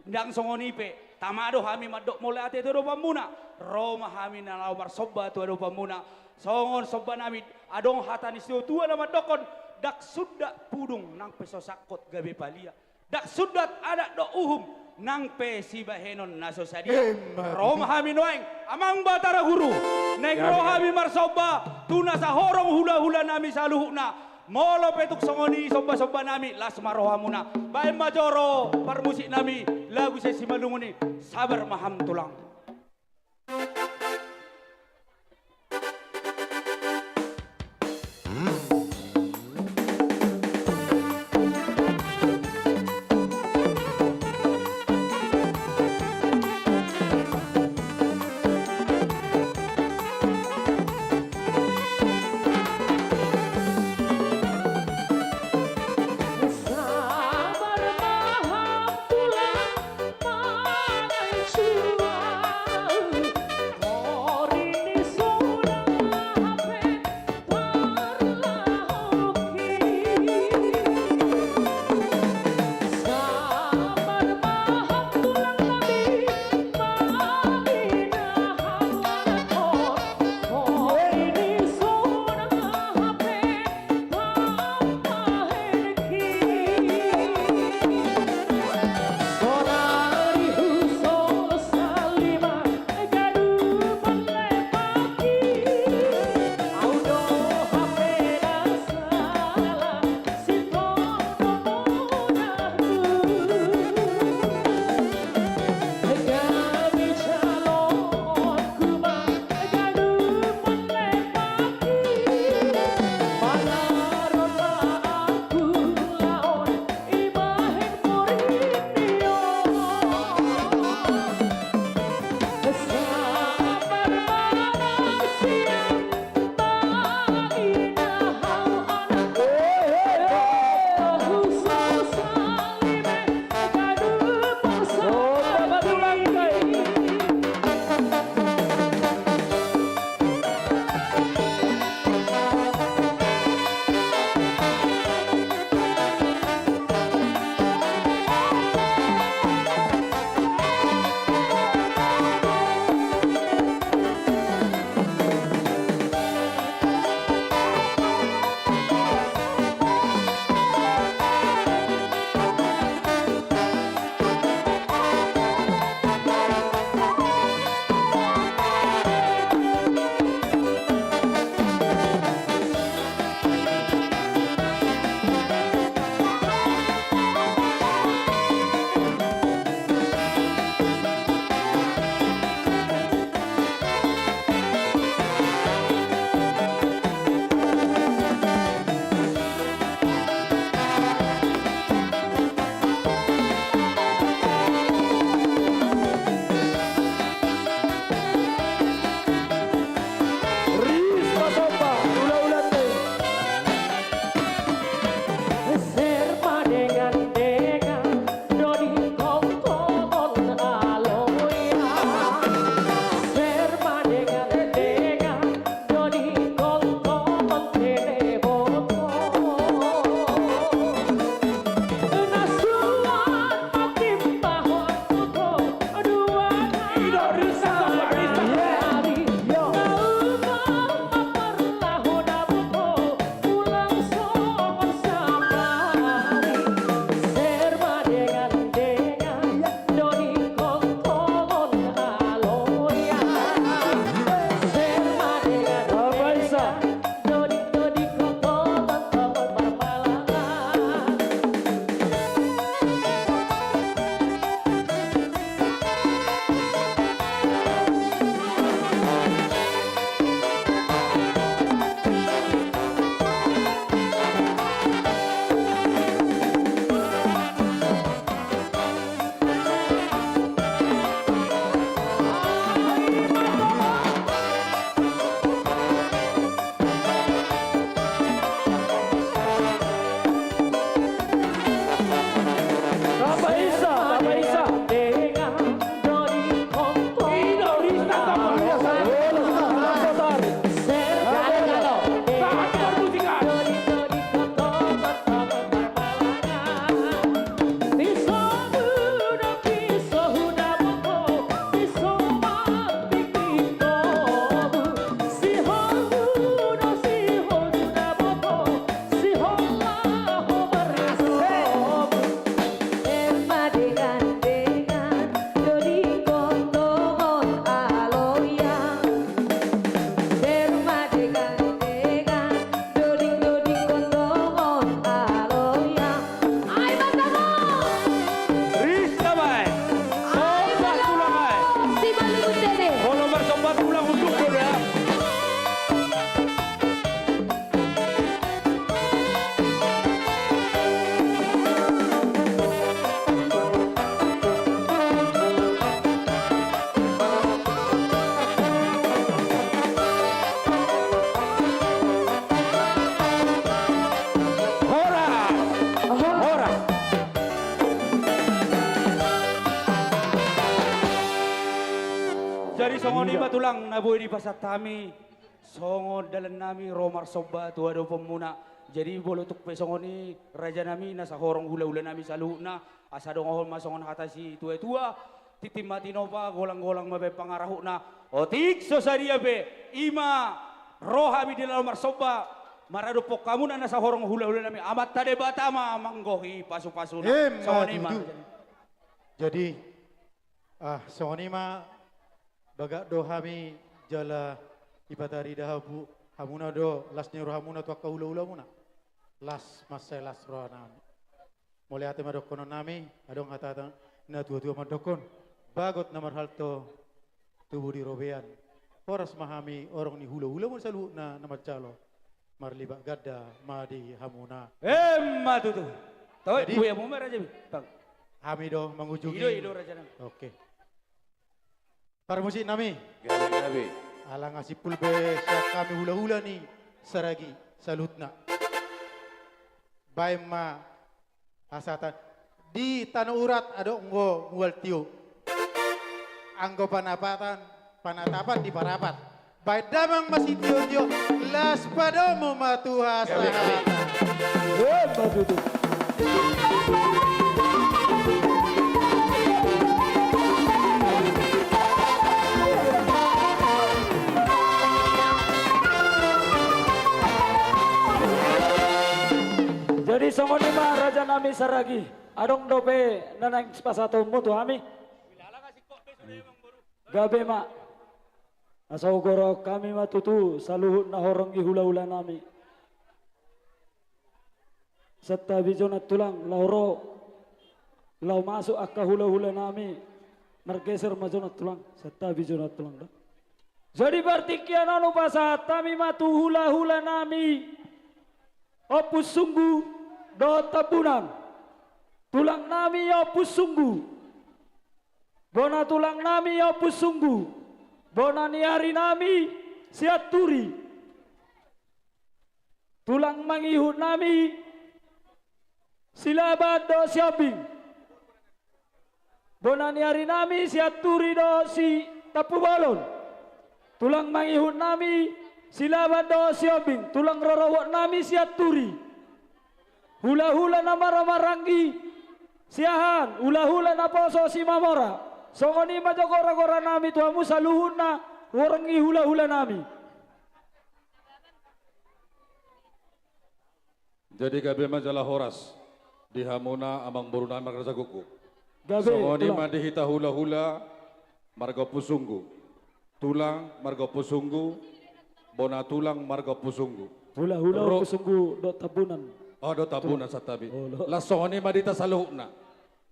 Ndang songon ipe. Tamado hami madok mulai ate do pamuna. Roma hami na lawar sobba tu do pamuna. Songon sobba nami adong hatani siu tua nama dokon dak sudak pudung nang peso sakot gabe palia. Dak sudat ada do uhum nang pe si bahenon naso sadia. Roma hami noeng amang batara guru. Nek rohami marsoba tuna sa horong hula-hula nami saluhuna. Molo petuk songoni soba-soba nami las marohamuna. Bae majoro parmusik nami lagu saya simalunguni sabar maham tulang. Sabar maham tulang, mangai suara. tulang na boy di pasatami. Songod dalan nami Romar Soba tuwa do pemuna. Jadi bolo tuk pesongon ni raja nami nasa horong hula-hula nami sa luhna. Asa dong ahol masongon hata si tua-tua. Titim matino pa golang-golang mabe pangarahu na. Otik so saria be ima roha mi di Romar Soba. Marado pok kamu na nasa horong hula-hula nami. Amat tade batama manggohi pasu-pasu na. Songon ima. Jadi songonima baga do hami jala ipatari dahabu hamuna do las nyero hamuna tu akka hula muna las masai las rohana mulai ate madokon nami adong hatata na tua madokon bagot namar halto tubuh di robean horas mahami orang ni hula mun salu na namar calo marliba gadda madi hamuna matutu tahu ibu ya mumer aja bang kami do mengunjungi. Ido raja nami. Oke. Para musik nami. Gabi. Alang ngasih pulbe siap kami hula-hula nih saragi salutna. Baik ma asatan di tanah urat ada nggo ngual tiu. Anggo panatapan di parapat. Baik damang masih tiu las padamu matuha sahat. Matutu. Jadi songon lima raja nami saragi adong dope nanang spasato mutu ami gabe ma asau goro kami matutu saluhut na horong hula-hula nami serta bijona tulang lauro lau masuk akka hula-hula nami mergeser majona tulang serta bijona tulang dah. Jadi berarti kian anu pasat kami matu hula-hula nami opus sungguh do tabunan tulang nami opus sungguh bona tulang nami opus sungguh bona niari nami siat turi tulang mangihut nami silabat do siaping bona niari nami siat turi do si tapu balon tulang mangihut nami silabat do siaping tulang rorowok nami siat turi hula-hula na maramarangi siahan hula-hula na poso si mamora songoni majagora-gora nami tuamu saluhun na warangi hula-hula nami. Jadi gabe majalah horas di hamuna amang burunan marga kuku gabe songoni madihita hula-hula marga pusunggu tulang marga pusunggu bona tulang marga pusunggu hula-hula pusunggu do tabunan. Oh, do tabunan satabi. Lasoni madita saluhna.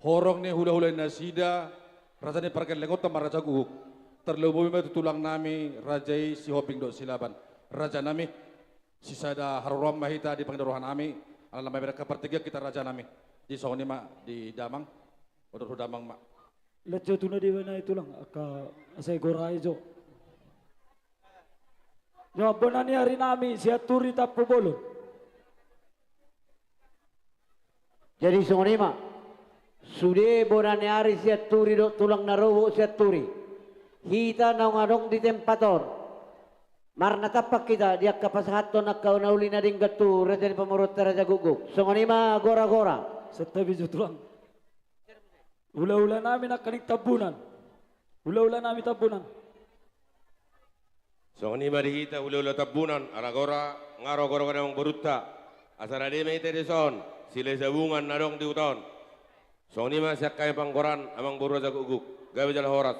Horong ni hula-hula na sida. Rasanya parkan lengot tamar raja guguk. Terlebih itu tulang nami rajai si hoping do silaban. Raja nami si sada haruram mahita di pangdaruhan nami. Alam mereka pertiga kita raja nami. Di soni ma di damang. Odor damang ma. Lejo tuna di mana itu lang aka asai gorai jo. Jawabanani hari nami siat turi tapu bolon. Jadi songonima sude bonane ari siat turi do tulang narowo siat turi hita naungadong di tempator marna tapak kita dia kapasahato nakau nauli na ding gatu raja pamurut raja guguk songonima gora-gora setabi jo tulang ula-ula nami nakanik tabunan ula-ula nami tabunan songonima dihita ula-ula tabunan aragora ngaro-gora kadang beruta asara de meite de son sila sabungan nadong di uton. Soni mas yakai pangkoran amang buru raja guguk. Gawe jala horat.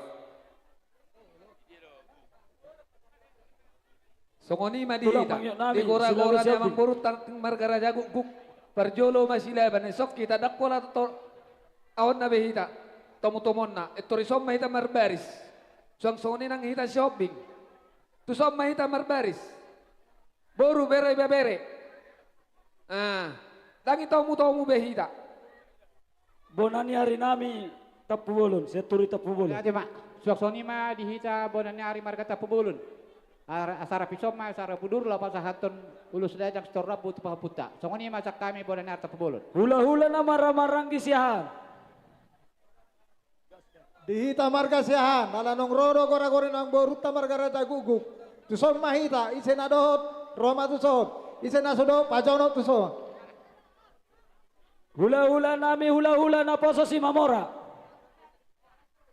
Songoni madi di gora-gora di amang buru tarting marga raja guguk. Parjolo masila banesok kita dakola to awan na behita. Tomo-tomon na. Ito risom mahita marbaris. Suang songoni nang hita shopping. Tusom mahita marbaris. Boru bere. Dangi tamu behida. Bonani hari nami tapu bolon, seturi tapu bolon. Ade mak, suaksoni ma dihita bonani hari marga tapu bolon. Asara pisom ma asara pudur la pasahaton ulus dajak storra butu pahaputa. Songoni ma sak kami bonani hari tapu bolon. Hula-hula na marang-marang kisihan. Dihita marga siahan, nalanong rodo gora-gori ng boruta marga raja guguk. Tuson mahita, isen adot, Roma tuson. Isen asudo, pajono tuson. Hula-hula nami hula-hula na poso si Mamora.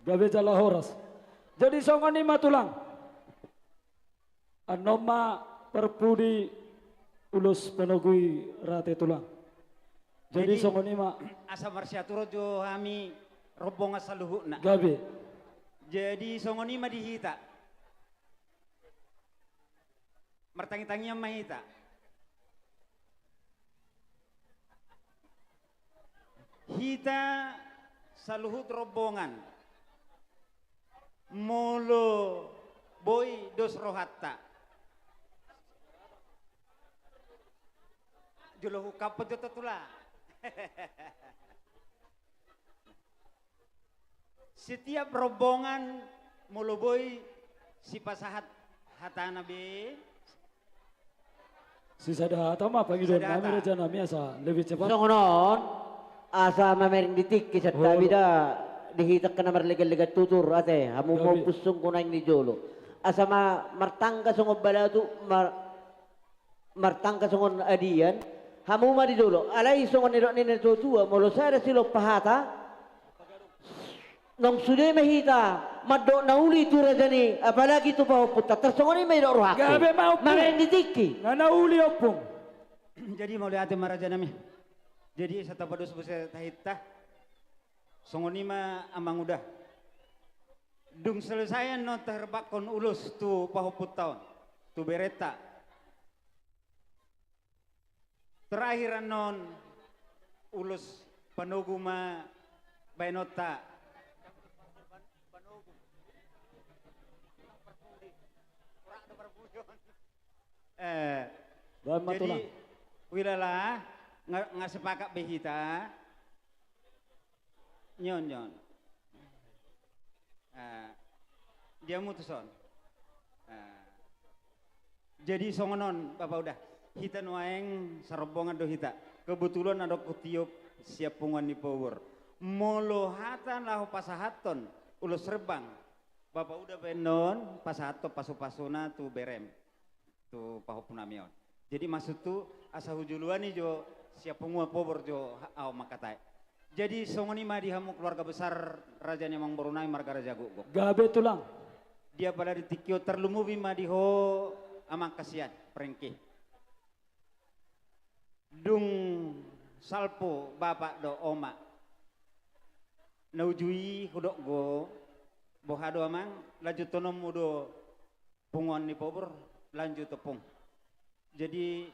Gabi jala horas. Jadi songon ni matulang. Anoma perpudi ulus penogui rate tulang. Jadi songon ni ma. Asa marsyaturo jo hami robong asaluhuna. Gabi. Jadi songon ni ma dihita. Martangi-tangian mahita. Hita saluhut rombongan. Molo boy dos rohatta. Julohu kapot jota tula. Setiap rombongan molo boy si pasahat hatana be. Si sada tama pagi don kami reja nami asa lebih cepat. Songonon asa mamering ditik kisat tabi da dihitak ka na marlegal-legal tutur ate hamu mo pusong kunay ni Jolo. Asa martangka songon balado martangka songon adian hamu ma di Jolo. Alay songon niro ni natutua molo sada silo pahata nong sudah mahita madok nauli tu rajani apalagi tu bawa putar tersongoni may rohak. Gabe mau mareng ditiki. Na nauli opong. Jadi mau lihat maraja nami. Jadi sa tabados busa tahita songoni ma amang udah. Dung selesayan no terbakon ulus tu pahuput tahun tu bereta. Terakhiran non ulus panuguma bainota. Jadi wilala sepakat behita nyon dia mutuson jadi songonon bapak udah hita nuaeng sarobongan do hita kebetulan ada kutiup siap pungan di power molohatan lahu pasahaton ulus rebang bapak udah benon pasahato pasu-pasuna tu berem tu pahupunamion. Jadi maksud tu asa hujuluan ni jo siap pengua pobor jo au makatai. Jadi songoni ma dihamu keluarga besar Raja Nyamang Borunai marga Raja Guguk. Gabe tulang. Dia pada ditikio terlumubi ma diho amang kasihan perengki. Dung salpo bapak do oma. Naujui hudok go bohado amang laju tonom mudo pungon ni pobor lanjut tepung. Jadi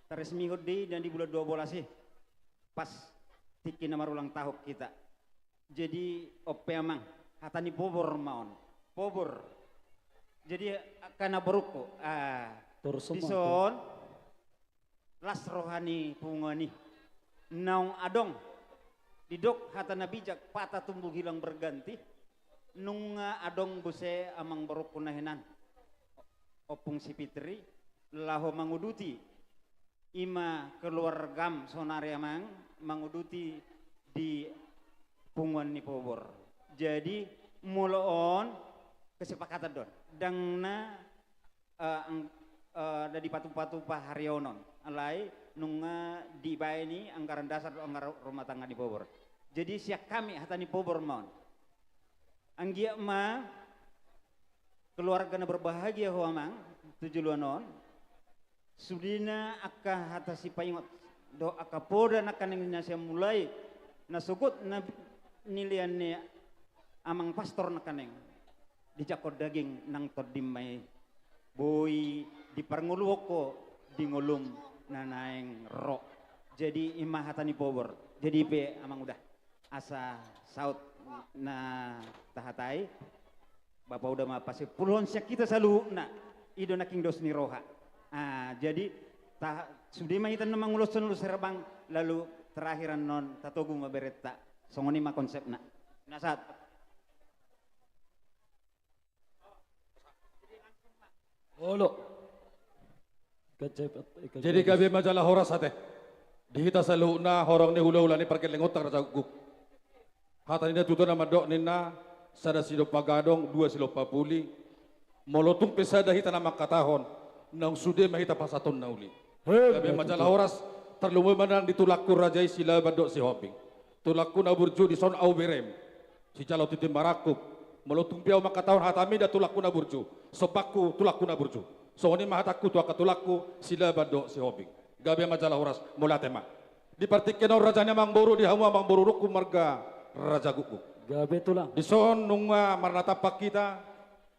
teresmi hudi dan di bulan 12 sih pas tiki nama ulang tahun kita. Jadi ope amang hatani pobor maon pobor. Jadi karena beruko dison las rohani pungoni naung adong didok hatana bijak patah tumbuh hilang berganti nunga adong buse amang beruko nahenan opung si Pitri laho manguduti ima keluargam sonari amang manguduti di punguan ni pobor. Jadi muloon kesepakatan don dangna dari patu-patu pa harionon alai nunga di ini anggaran dasar anggaran rumah tangga di pobor. Jadi siak kami hatani pobor mon anggia ma keluarga na berbahagia ho amang tujuluanon sudina akka hatasi payingot do akka poda nakan yang siya mulai nasugot na nilian ni amang pastor nakaneng dijakod daging nang todimay boy di parnguluhok ko di ngulum nanaeng ro jadi imah hatani pobor jadi pe amang udah asa saut na tahatay bapak udah mapasi puluhan siya kita selalu na ido naking dos ni roha. Jadi sudah mah kita namang ulus serbang lalu terakhiran non tatogu mabereta songoni ma konsep na nasat. Olo. Jadi gabi majalah horas ate. Dihita sa luhna horong ni hula-hula ni parkelengot tak rasa guk. Hata nina tuto na madok nina sada silo pagadong, dua silo papuli, molotung pesada hita na makatahon, nang sude mahita pasaton na uli. Gabi majalah oras, terlumaman ditulak ko rajay sila badok si Hoping. Tulak ko na burju di son au berem. Si calo titim marakuk, molotung piaw makatahon hatami da tulak ko na burju. Sopaku tulak ko na burju. So ni mahataku tu akatulak ko sila badok si Hoping. Gabi majalah oras, mula tema. Di partikin rajanya mang boru di hamu mang boru ruku marga raja guguk. Gabi tulang. Di son nunga marnatapak kita,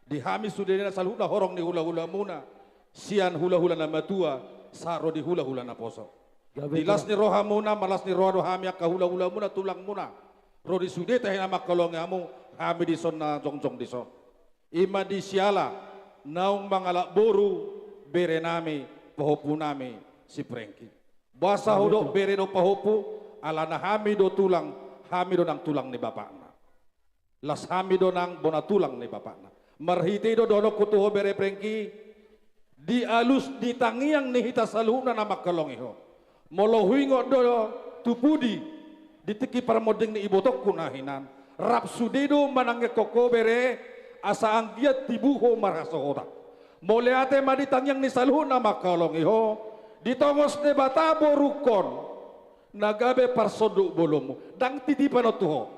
di hamis sudah salhula horong ni hula-hula muna. Sian hula-hula na matua, saro di hula-hula na poso. Dilas ni roha muna, malas ni roha rohami ka hula-hula muna, tulang muna. Rodi sude tahin amak kolongamu, hami di son na jong-jong di son. Ima di siala, naung mangalak boru, bere nami, pahopu nami, si Prengki. Basa hudok bere do pahopu, ala na hami do tulang, hami do nang tulang ni bapakna. Las hami do nang bona tulang ni bapakna. Marhiti do dono kutuho bere Prengki, di alus di tangiang ni hita saluna na makalongiho. Molohuingo do tupudi di tiki parmodeng ni ibotok kunahinan. Rap sudedo manangge koko bere asa anggiat tibuho marasohota. Moleate madi tangiang ni saluna makalongiho. Ditongos ne batabo rukon. Nagabe parsoduk bolomu. Dang titipan otuho.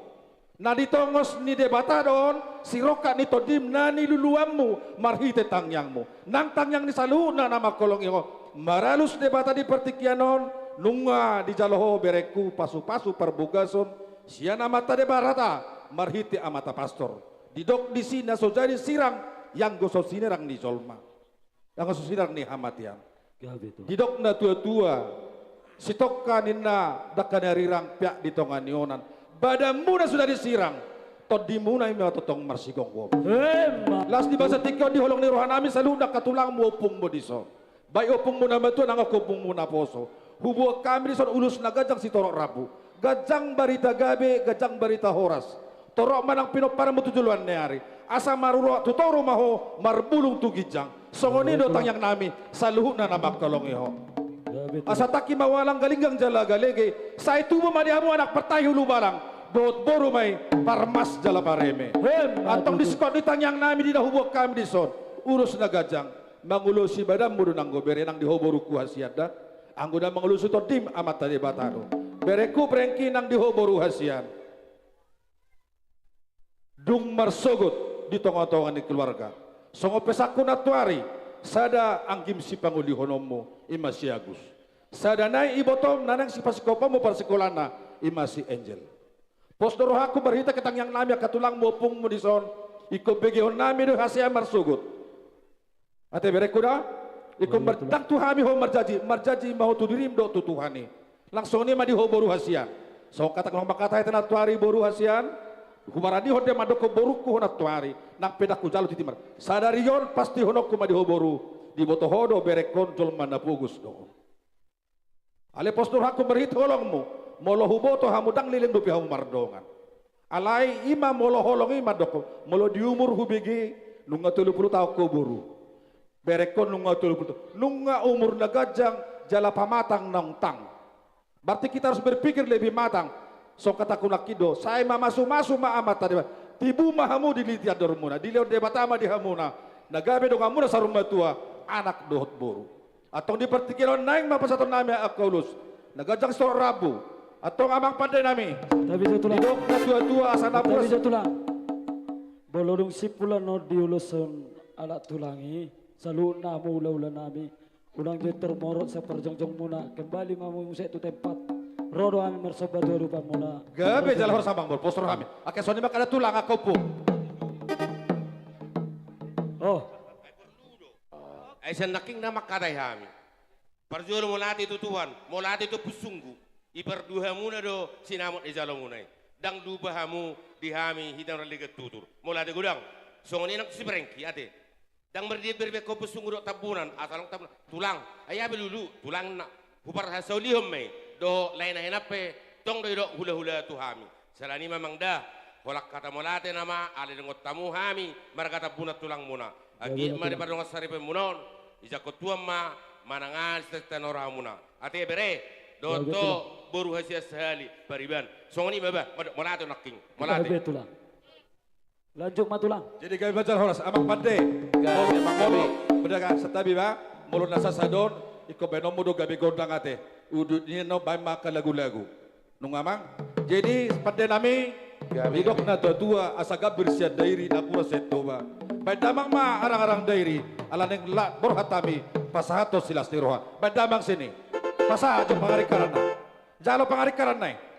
Na ditongos ni debatadon, siroka ni todim na ni luluammu, marhite tangyangmu. Nang tangyang ni saluna nama kolong iyo, maralus debata di pertikianon, nunga di jaloho bereku pasu-pasu perbugason, siana mata debarata, marhite amata pastor. Didok di sini so jadi sirang, yang gosok sinirang ni jolma. Yang gosok sinirang ni hamatian. Didok na tua-tua, sitokka nina dakanerirang piak di tonganionan. Badan muna sudah disirang, todi muna ini totong marsigong wop. Las di bahasa tikau di holong ni rohanami selalu nak katulang mu opung mo diso. Baik opung muna betul nang opung muna poso. Hubu kami dison ulus na gajang si torok rabu. Gajang barita gabe, gajang barita horas. Torok manang pinopara mo tujuluan neari. Asa maruro tutoro maho marbulung tugijang. Songoni do tang yang nami saluhuk na namak kolong iho. Asa taki mawalang galinggang jala galege. Sa itu mo madihamu anak pertai hulu barang. Dot boru may parmas jala pareme. Antong diskon ditang yang nami di dahubok kami dison. Urus na gajang. Mangulusi badam mudu nang gobere nang dihoboru kuhasiada. Anggoda mangulusi to dim amat tadi batano. Bereku Prengki nang dihoboru hasian. Dung marsogot di tonga-tonga ni keluarga. Songo pesaku natuari. Sada anggim si panguli honomo imasi Agus. Sada nai ibotom nanang si pasikopamu parsikolana imasi Angel. Pos doroh aku berhita ketang yang nami katulang mopung mo dison. Iko begihon nami do hasia marsugut. Ate berekuda. Iko bertang tuhami ho marjaji. Marjaji mahu tudirim do tutuhani. Langsung ni madi ho boru hasian. So kata kalau makata itu natuari boru hasian. Humarani honde madoko boruku honat tuari. Nang pedaku jalu titimar. Sadarion pasti honokku madi ho boru. Di boto hodo berekon jol mana pugus do. Ale pos doroh aku berhita holongmu. Molo huboto hamudang liling dupi hamu mardongan. Alai ima molo holong ima doko. Molo di umur hubigi nunga 30 tahun kuburu. Berekon nunga 30. Nunga umur nagajang jala pamatang nang tang. Berarti kita harus berpikir lebih matang. So kataku nakido, saya masu-masu maamat tadi. Tibu mahamu dilitian dormuna, dilihat debatama di hamuna. Nagabe dong hamuna sarumah tua, anak dohot boru. Atau dipertikiran naik mapasatun nami akaulus. Nagajang stor rabu. Atau amang pandai nami. Tapi saya tulang. Didok na tua-tua asana Tapi saya tulang. Bolodong sipulan no diulusun alat tulangi. Salu namu ula-ula nami. Ulang jeter morot sa perjongjong muna. Kembali mamu musik itu tempat. Rodo kami mersobat dua rupa mula. Gabe jalan harus sambang bor. Postor kami. Akai soni mak ada tulang aku pun. Oh. Aisan naking nama kadai kami. Parjolo molati itu Tuhan. Molati itu pusunggu. Iperduha muna do sinamot ijalo munay. Dang duba hamu dihami hidang raligat tutur. Mula de gudang. Songoni nak si Prengki ate. Dang berdi berbe ko pusungu do tabunan asalong tabunan. Tulang. Ayabe lulu tulang na. Hupar hasauli homme do lain henape tong do hula-hula tu hami. Salani memang dah. Holak kata molate nama ale dengot tamu hami marga tabunat tulang muna. Agi mari padong saripe munon. Ijakot tuam ma manangal tetanora muna. Ate bere Doto boru hasil sehali pariban. Songoni baba molate naking. Molate. Lanjut matulang. Jadi kami baca horas amang pandai. Gabi amang gabi. Bedakan setabi ba? Mulu nasa sadon, iko benom mudo gabi gondang ate. Udut ni no bay maka lagu-lagu. Nung amang. Jadi pandai nami hidok na tua asaga bersiat dairi na pura setoba. Badamang ma arang-arang dairi alaneng la borhatami pasahato silas tiroha. Badamang sini. Pasahato pangarikaran na. Jalo pangarikaran na.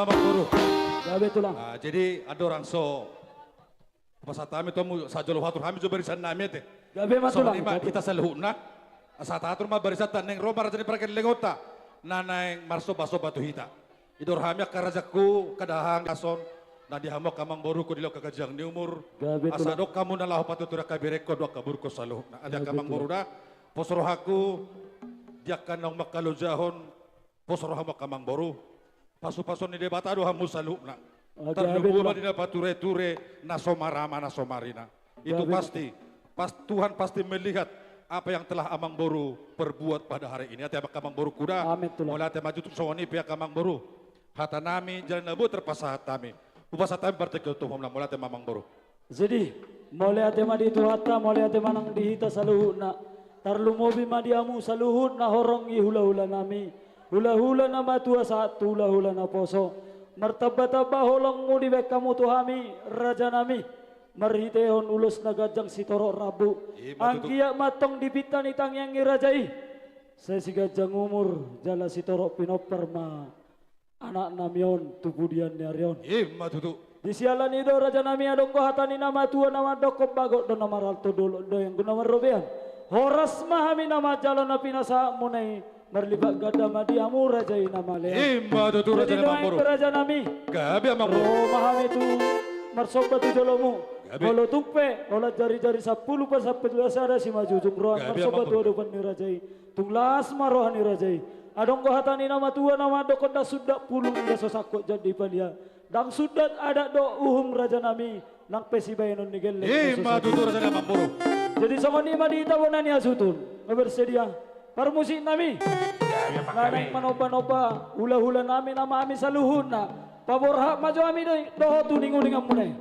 Bapak Guru. Ya betul lah. Nah, jadi ada orang so pasatami tomu sa jolo hatur hami jo barisan nami te. Gabe So matulang. lima kita salhuna. Asa tatur ma barisan neng Roma raja ni parakan legota. Naneng marso baso batu hita. Idor hami karajaku kadahang kason. Na dihamok kamang boru ko dilo kakajang ni umur. Gabe Asa tulang. dok kamu na lahu patutura kabirek ko dok kabur ko salhuna. Ada kamang boru na. Posrohaku dia kanong makalujahon. Posrohamak kamang boru. Pasu-pasun ni debata do hamu salukna. Terlubu di dapat ture-ture na somarama na somarina. Itu Gabe. pasti Tuhan pasti melihat apa yang telah Amang Boru perbuat pada hari ini. Ate Amang Boru kuda, mulai ate maju tu soni pihak Amang Boru. Hata nami jalan nabu terpasah hatami. Upasa tami partai tumum na mulai ate Amang Boru. Jadi mulai ate madi itu hata, mulai ate manang dihita saluhut na. Tarlu mobi madiamu saluhut na horongi hula-hula nami. Hula-hula na matua saat hula-hula na poso. Martaba-taba holong mo di kamu tuhami raja nami. Marhitehon ulus na gajang sitoro rabu. Ang kiya matong dibitan itang yang ngirajai. Saya si gajang umur jala sitoro pinoperma. Anak namyon tubudian nyarion. Di sialan itu raja nami adong kohatani nama tua nama dokop bagot do nama ralto dulu do yang guna merobean. Horas mahami nama jalan na pinasa munai merlibat gada madiamu rajai nama lea. Jadi doain raja nami. Gabi Amang Boru. Mahami tu marsoba tu jolomu. Kalau tumpe, kalau jari-jari 10 per 11 ada si maju jumroan marsoba tu adupan ni rajai. Tunglas marohan ni rajai. Adong kohatani nama tua nama dokot dah sudah puluh dah sosakot jadi palia. Dang sudah ada do uhum raja nami nang pesi bayanon nigel. Madu tu raja Amang Boru. Jadi sama ni madi tawanan ya sutun. Bersedia. Permusik nami. Nanang manopa-nopa hula-hula nami nama ami saluhun na. Paborha maju ami doho tu ningu-ningang munay.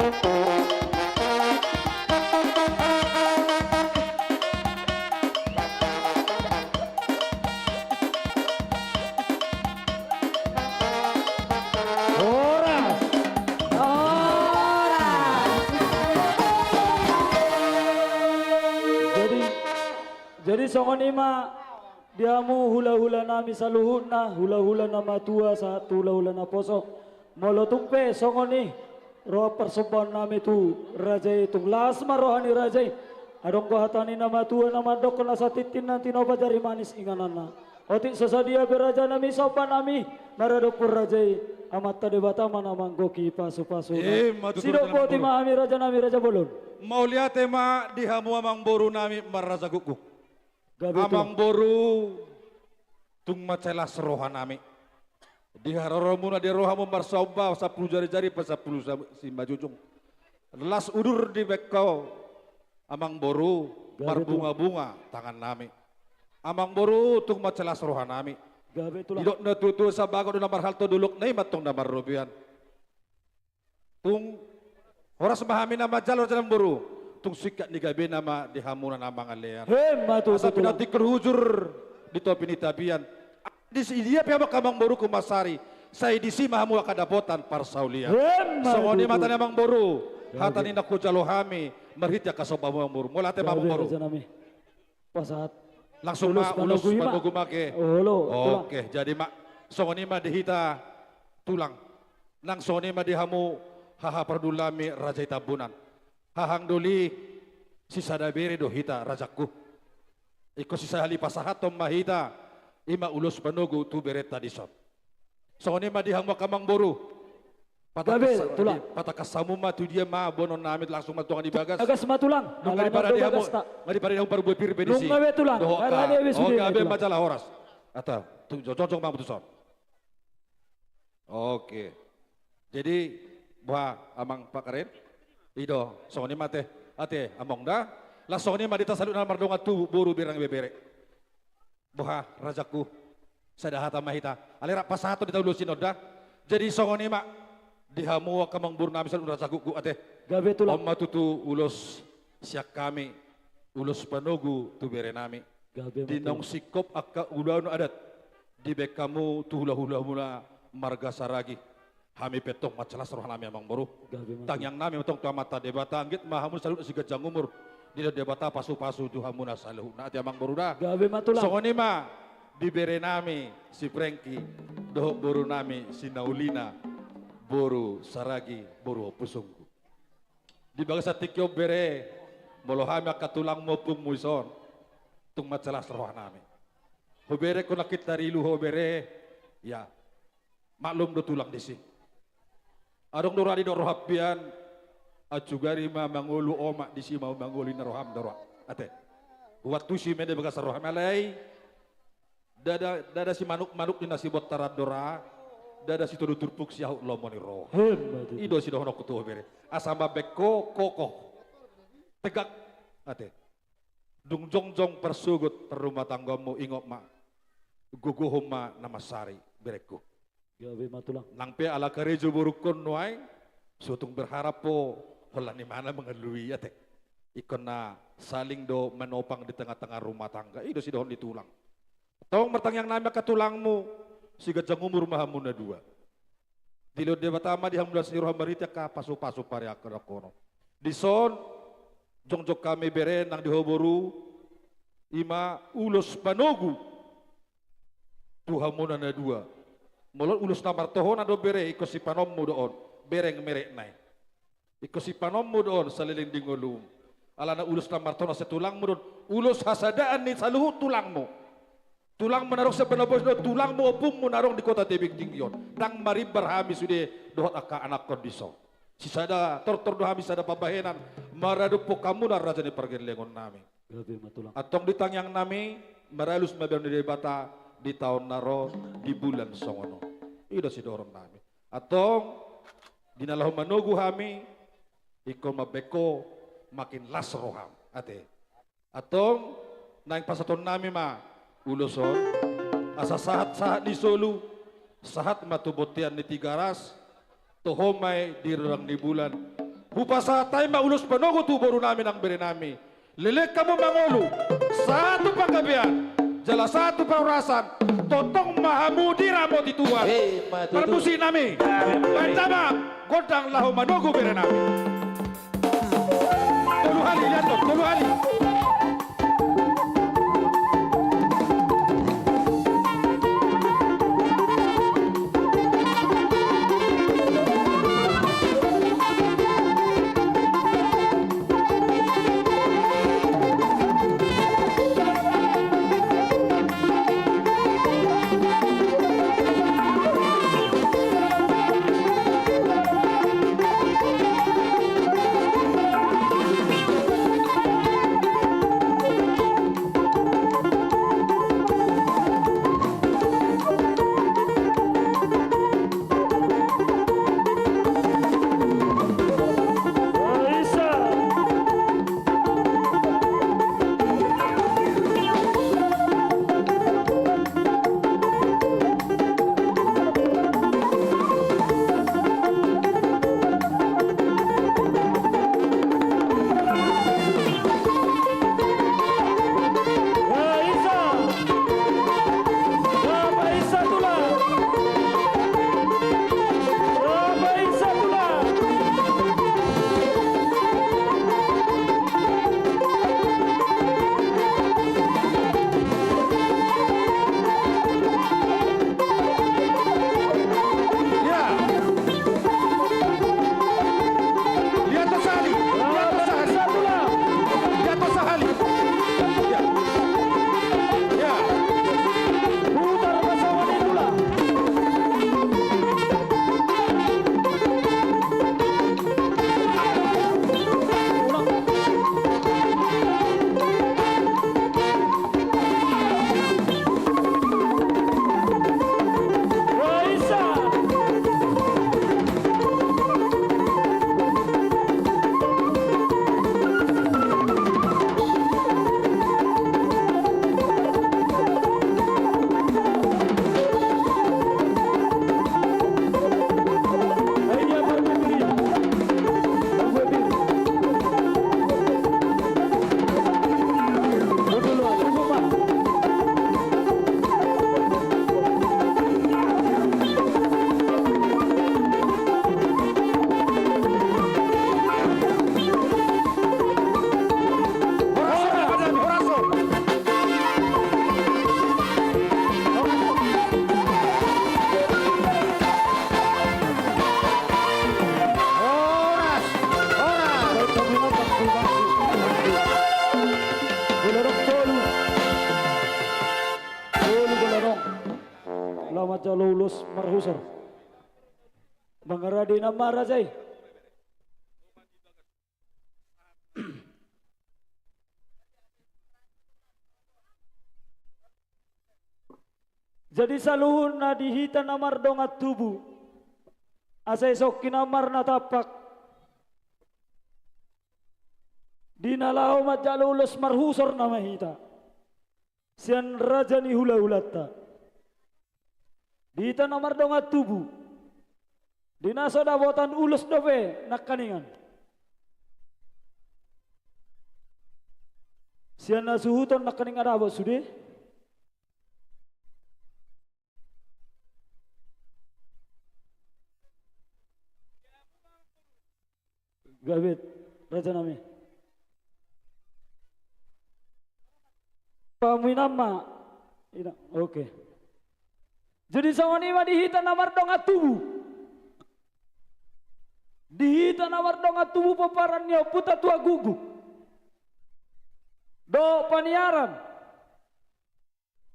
Horas. Jadi songon ima diamu hula-hula nami saluhuna hula-hula nama tua saat hula-hula na poso molo tumpe songon ni roh persembahan nami tu rajai tung lasma rohani rajai adong ko hatani nama tua nama dok na satitin nanti noba jari manis inganana otik sesadia beraja nami sopan nami maradopur rajai amat tade batama nama goki pasu-pasu sidok ko timahami raja nami raja bolon mau lihat tema di hamu amang boru nami maraza guguk amang boru tung macelas roha nami di haroromuna di rohamu marsauba 10 jari-jari pas 10 si majujung las udur di bekau amang boru marbunga-bunga tangan nami amang boru tung macelas roha nami idok na tutu sa bago do namar halto duluk nai matong namar rubian tung horas mahami nama jalur jalan boru tung sikat ni gabe nama di hamunan amang alean asa pinati kerhujur di topi ni tabian di dia pihak kamang boru kumasari saya di sini mahamu akadapotan parsaulian songoni mata amang boru hatani nak kujalohami merhitya kasobamu amang boru mulate mamang boru pasat langsung mak ulus panugu make oke jadi mak songoni mah dihita tulang nang songoni mah dihamu haha perdulami raja tabunan hahang duli sisa dabere do hita rajaku iko sisa hali pasahatom mahita ima ulus panugu tu bereta di sop songoni mah dihang makamang boru pataka samuma tu dia mah bonon namit langsung matuang di bagas agas matulang nunggu pada dihamu ngadi pada dihamu paru pir pedisi nunggu tulang gabe majalah horas atau tu jojong bang putuson oke jadi bah amang pak keren ido songoni mate ate among da la songoni mah ditasalut na mardonga tu boru birang bebere bah rajaku sadahata mahita alera pasato ditulusin oda jadi songoni mah dihamu kamang buru nami salut rajaku ate gabe tulang omma tutu ulus siak kami ulus panogu tu bere nami dinong sikop akka ulanu adat di bekamu tu hula-hula mula marga saragi hami petong macalas roh nami amang boru tang yang nami metong tua mata debata anggit mahamun salut si gajang umur di debata pasu-pasu tu hamuna saluh na ati amang boru dah songoni ma dibere nami si Prengki doh boru nami si Naulina boru saragi boru pusungku di bagasa tikyo bere molo hami akatulang mopung muison tung macalas roh nami hobere ko nakit tarilu hobere ya maklum do tulang disi adong doradi do rohapian ajugari ma mangulu oma disi mau manguli na roham doro ate waktu si mede bagasa roham alai dada si manuk-manuk di nasi bot taradora dada si tudu turpuk si hau lomoni roh ido si dohono kutu bere asamba beko kokoh tegak ate dung jongjong persugut perumah tanggamu ingok ma guguhum ma namasari bereku gabe matulang nangpe ala karejo burukon nuai sutung berharap po hola ni mana mengelui ya teh ikon na saling do menopang di tengah-tengah rumah tangga ido si dohon ditulang tong mertang yang nama katulangmu si gajang umur mahamuna dua dilo de batama di hamdan siro hamarita ka pasu-pasu pare akono di son jongjok kami bere nang dihoboru ima ulus panogu tuhamuna na dua molot ulus namar tohon ado bere iko si panommu doon bereng merek nai iko si panommu doon saliling dingolum alana ulus namar tohon setulangmu doon ulus hasadaan ni saluhu tulangmu tulang menarong sebenarnya do tulangmu opung menarong di kota Tebing Tinggion nang mari berhami sude dohot aka anak kondiso si sada tortor do hami sada pabahenan maradupo kamu na raja ni pergelengon nami atong ditang yang nami maralus mabiang di bata di tahun naro di bulan songono ida si dorong nami atong dinalahu manugu hami iko mabeko makin las roham ate atong naing pasaton nami ma uluson asa sahat di Solo sahat matubotian ni Tigaras tohomay di rang di bulan Upasatay maulus panogo tu boru namin ang beri nami. Lilik kamu mangolu. Satu panggabian. Jala satu paurasan. Totong mahamudi ramo tituan. Permusi nami. Pertama, godang lahu manogo beri nami. Tolu hali, lihat dong, tolu hali. Lulus marhusar. Bangaradi na marazay. Jadi saluhun na dihita na mardong at tubu. Asay sok kinamar na tapak. Dinalaw madjalulus marhusar na mahita. Siyan raja ni hula-hulata. Dita nomor dongat tubuh. Dina soda botan ulus dobe nak kaningan. Siana suhuton nak kaningan apa sudah? Gabit, raja nami. Paminama, oke. Jadi sama ni dihita namar dongat tubuh. Dihita namar dongat tubuh paparannya puta tua gugu. Do paniaran.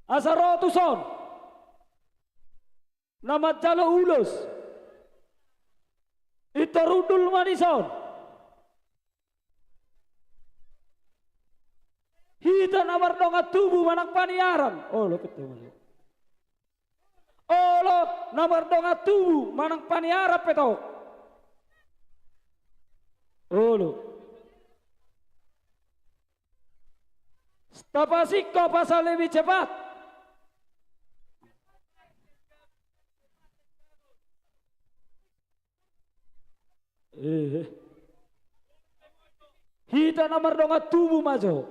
Asarotuson. Nama jalo ulus. Itarudul manison. Hita namar dongat tubuh manak paniaran. Oh lo ketemu. Oh lo namar dongat tubuh manang paniara petok. Oh lo. Tapasik kau pasal lebih cepat. Dita namar donga tubuh majo.